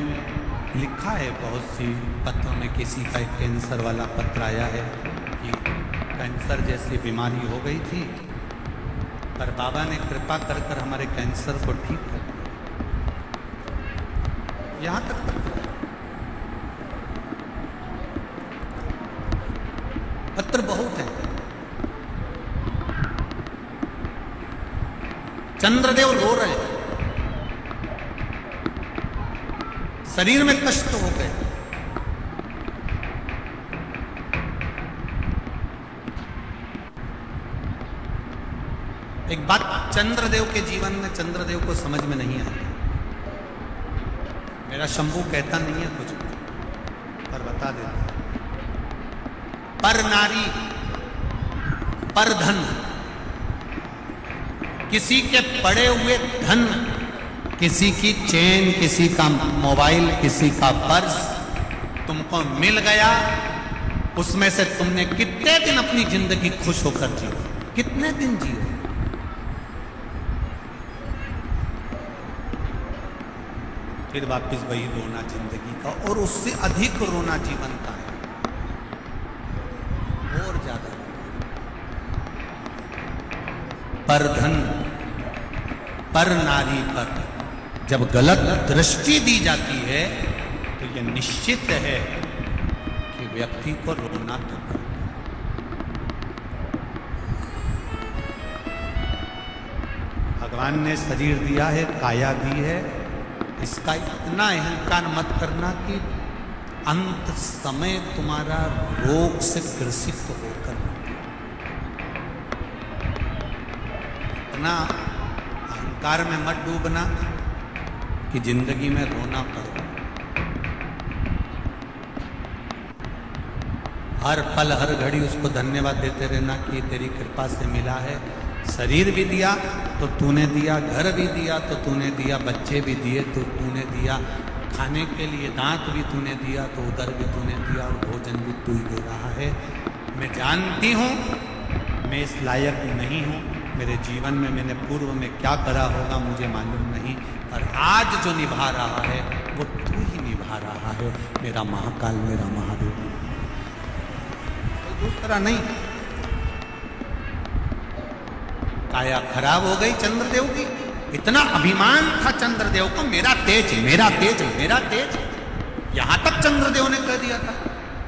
लिखा है, बहुत सी पत्रों में किसी का एक कैंसर वाला पत्र आया है कि कैंसर जैसी बीमारी हो गई थी पर बाबा ने कृपा कर कर हमारे कैंसर को ठीक कर दिया। यहां तक पत्र बहुत है। चंद्रदेव रो रहे हैं, शरीर में कष्ट हो गए। एक बात चंद्रदेव के जीवन में चंद्रदेव को समझ में नहीं आई। मेरा शंभू कहता नहीं है कुछ पर बता देता, पर नारी पर धन, किसी के पड़े हुए धन, किसी की चेन, किसी का मोबाइल, किसी का पर्स तुमको मिल गया, उसमें से तुमने कितने दिन अपनी जिंदगी खुश होकर जियो, कितने दिन जियो। फिर वापस वही रोना जिंदगी का, और उससे अधिक रोना जीवन का है, और ज्यादा। पर धन पर नारी पर जब गलत दृष्टि दी जाती है तो यह निश्चित है कि व्यक्ति को रोना तो पड़ता। भगवान ने शरीर दिया है, काया दी है, इसका इतना अहंकार मत करना कि अंत समय तुम्हारा रोग से ग्रसित होकर, इतना अहंकार में मत डूबना कि जिंदगी में रोना पड़े। हर पल हर घड़ी उसको धन्यवाद देते रहना कि तेरी कृपा से मिला है। शरीर भी दिया तो तूने दिया, घर भी दिया तो तूने दिया, बच्चे भी दिए तो तूने दिया, खाने के लिए दांत भी तूने दिया तो उधर भी तूने दिया, और भोजन भी तू ही दे रहा है। मैं जानती हूँ मैं इस लायक नहीं हूँ, मेरे जीवन में मैंने पूर्व में क्या करा होगा मुझे मालूम नहीं, पर आज जो निभा रहा है वो तू ही निभा रहा है, मेरा महाकाल, मेरा महादेव, कोई दूसरा नहीं। काया खराब हो गई चंद्रदेव की, इतना अभिमान था चंद्रदेव को, मेरा तेज, मेरा तेज, मेरा तेज। यहां तक चंद्रदेव ने कह दिया था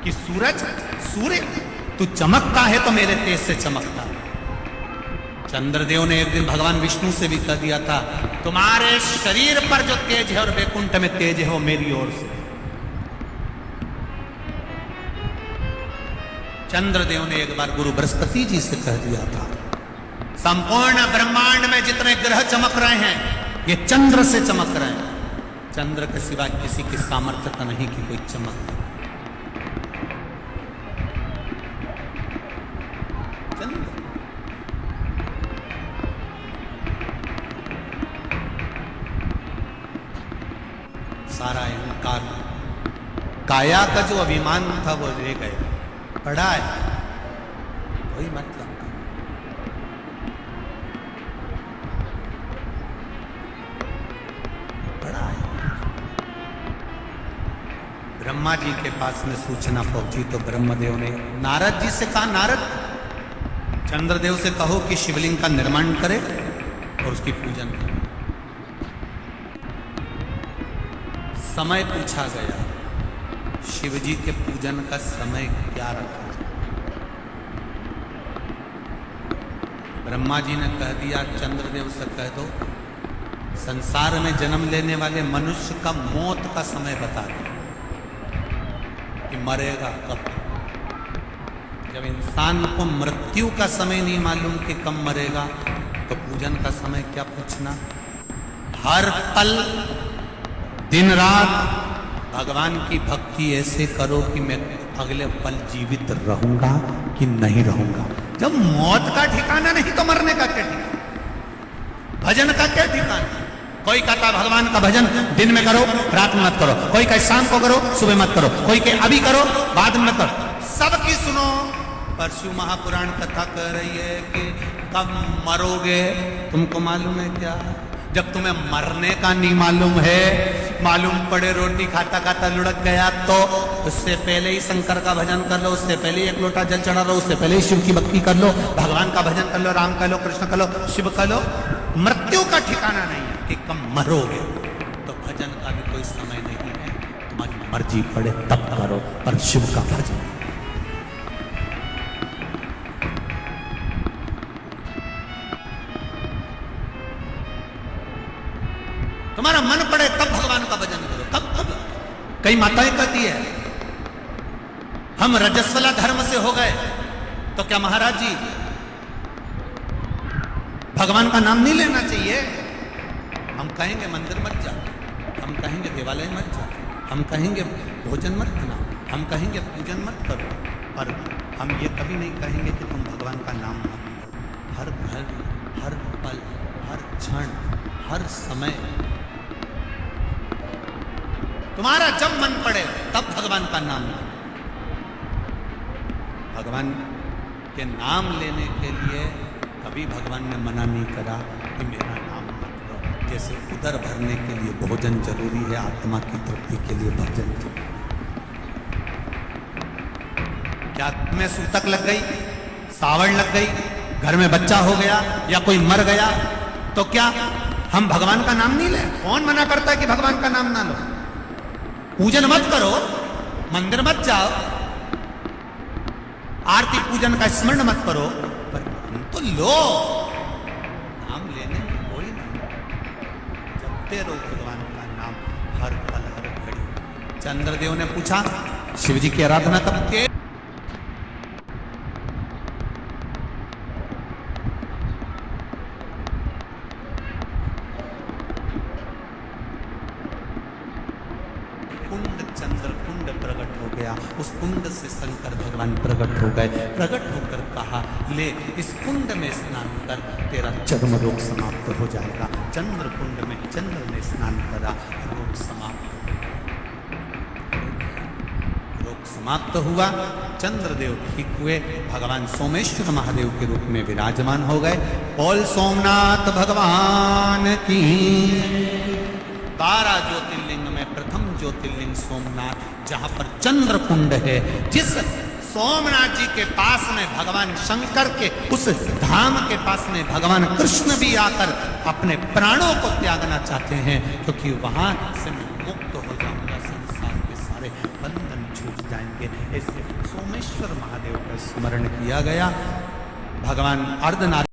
कि सूरज, सूर्य तू चमकता है तो मेरे तेज से चमकता है। चंद्रदेव ने एक दिन भगवान विष्णु से भी कह दिया था तुम्हारे शरीर पर जो तेज है और वैकुंठ में तेज है वो मेरी ओर से। चंद्रदेव ने एक बार गुरु बृहस्पति जी से कह दिया था संपूर्ण ब्रह्मांड में जितने ग्रह चमक रहे हैं ये चंद्र से चमक रहे हैं, चंद्र के सिवा किसी की सामर्थ्यता नहीं कि कोई चमक। सारा अहंकार, काया का जो अभिमान था वो रह गया, पड़ा है, वही मतलब। पड़ा है। ब्रह्मा जी के पास में सूचना पहुंची तो ब्रह्मदेव ने नारद जी से कहा, नारद चंद्रदेव से कहो कि शिवलिंग का निर्माण करे और उसकी पूजन करे। समय पूछा गया, शिवजी के पूजन का समय क्या रखा जाए? ब्रह्मा जी ने कह दिया चंद्रदेव से कह दो संसार में जन्म लेने वाले मनुष्य का मौत का समय बता दो कि मरेगा कब। जब इंसान को मृत्यु का समय नहीं मालूम कि कब मरेगा, तो पूजन का समय क्या पूछना। हर पल दिन रात भगवान की भक्ति ऐसे करो कि मैं अगले पल जीवित रहूंगा कि नहीं रहूंगा। जब मौत का ठिकाना नहीं तो मरने का क्या ठिकाना, भजन का क्या ठिकाना। कोई कहता भगवान का भजन दिन में करो रात में मत करो, कोई कहे शाम को करो सुबह मत करो, कोई कहे अभी करो बाद में मत करो। सबकी सुनो। पर शिव महापुराण कथा कह रही है कि कब मरोगे तुमको मालूम है क्या। जब तुम्हें मरने का नहीं मालूम है, मालूम पड़े रोटी खाता खाता लुढ़क गया, तो उससे पहले ही शंकर का भजन कर लो, उससे पहले ही एक लोटा जल चढ़ा लो, उससे पहले ही शिव की भक्ति कर लो, भगवान का भजन कर लो, राम कर लो, कृष्ण कर लो, शिव कर लो। मृत्यु का ठिकाना नहीं है कि कब मरोगे, तो भजन का भी कोई समय नहीं है। तुम्हारी मर्जी पड़े तब करो, पर शिव का भजन। तुम्हारा मन पड़े तब भगवान का भजन करो। तब कई माताएं कहती है हम रजस्वला धर्म से हो गए, तो क्या महाराज जी भगवान का नाम नहीं लेना चाहिए। हम कहेंगे मंदिर मत जाओ, हम कहेंगे देवालय मत जाओ, हम कहेंगे भोजन मत बनाओ, हम कहेंगे पूजन मत करो, पर हम ये कभी नहीं कहेंगे कि तुम भगवान का नाम मत लो। हर घड़ी, हर पल, हर क्षण, हर समय तुम्हारा जब मन पड़े तब भगवान का नाम लो। भगवान के नाम लेने के लिए कभी भगवान ने मना नहीं करा कि मेरा नाम मत लो। जैसे उदर भरने के लिए भोजन जरूरी है, आत्मा की तृप्ति के लिए भजन जरूरी। क्या तुम्हें सूतक लग गई, सावड़ लग गई, घर में बच्चा हो गया या कोई मर गया, तो क्या हम भगवान का नाम नहीं लें। कौन मना करता है कि भगवान का नाम ना लो। पूजन मत करो, मंदिर मत जाओ, आरती पूजन का स्मरण मत करो, पर नाम तो लो। नाम लेने में कोई नहीं, जपते रहो भगवान का नाम हर पल हर घड़ी। चंद्रदेव ने पूछा शिव जी की आराधना कब के। चंद्र कुंड प्रकट हो गया, उस कुंड से शंकर भगवान प्रकट हो गए। प्रकट होकर कहा ले इस कुंड में स्नान कर, तेरा चर्म रोग समाप्त हो जाएगा। चंद्र कुंड में चंद्र ने स्नान करा, रोग समाप्त हो गया। रोग समाप्त हुआ, चंद्रदेव ठीक हुए, भगवान सोमेश्वर महादेव के रूप में विराजमान हो गए। बोल सोमनाथ भगवान की। 12 ज्योतिर्लिंग में प्रथम ज्योतिर्लिंग सोमनाथ, जहां पर चंद्र कुंड है। जिस सोमनाथ जी के पास में भगवान शंकर के उस धाम के पास में भगवान कृष्ण भी आकर अपने प्राणों को त्यागना चाहते हैं, क्योंकि वहां से मैं मुक्त हो जाऊंगा, संसार के सारे बंधन छूट जाएंगे। ऐसे सोमेश्वर महादेव का स्मरण किया गया। भगवान अर्धनारीश्वर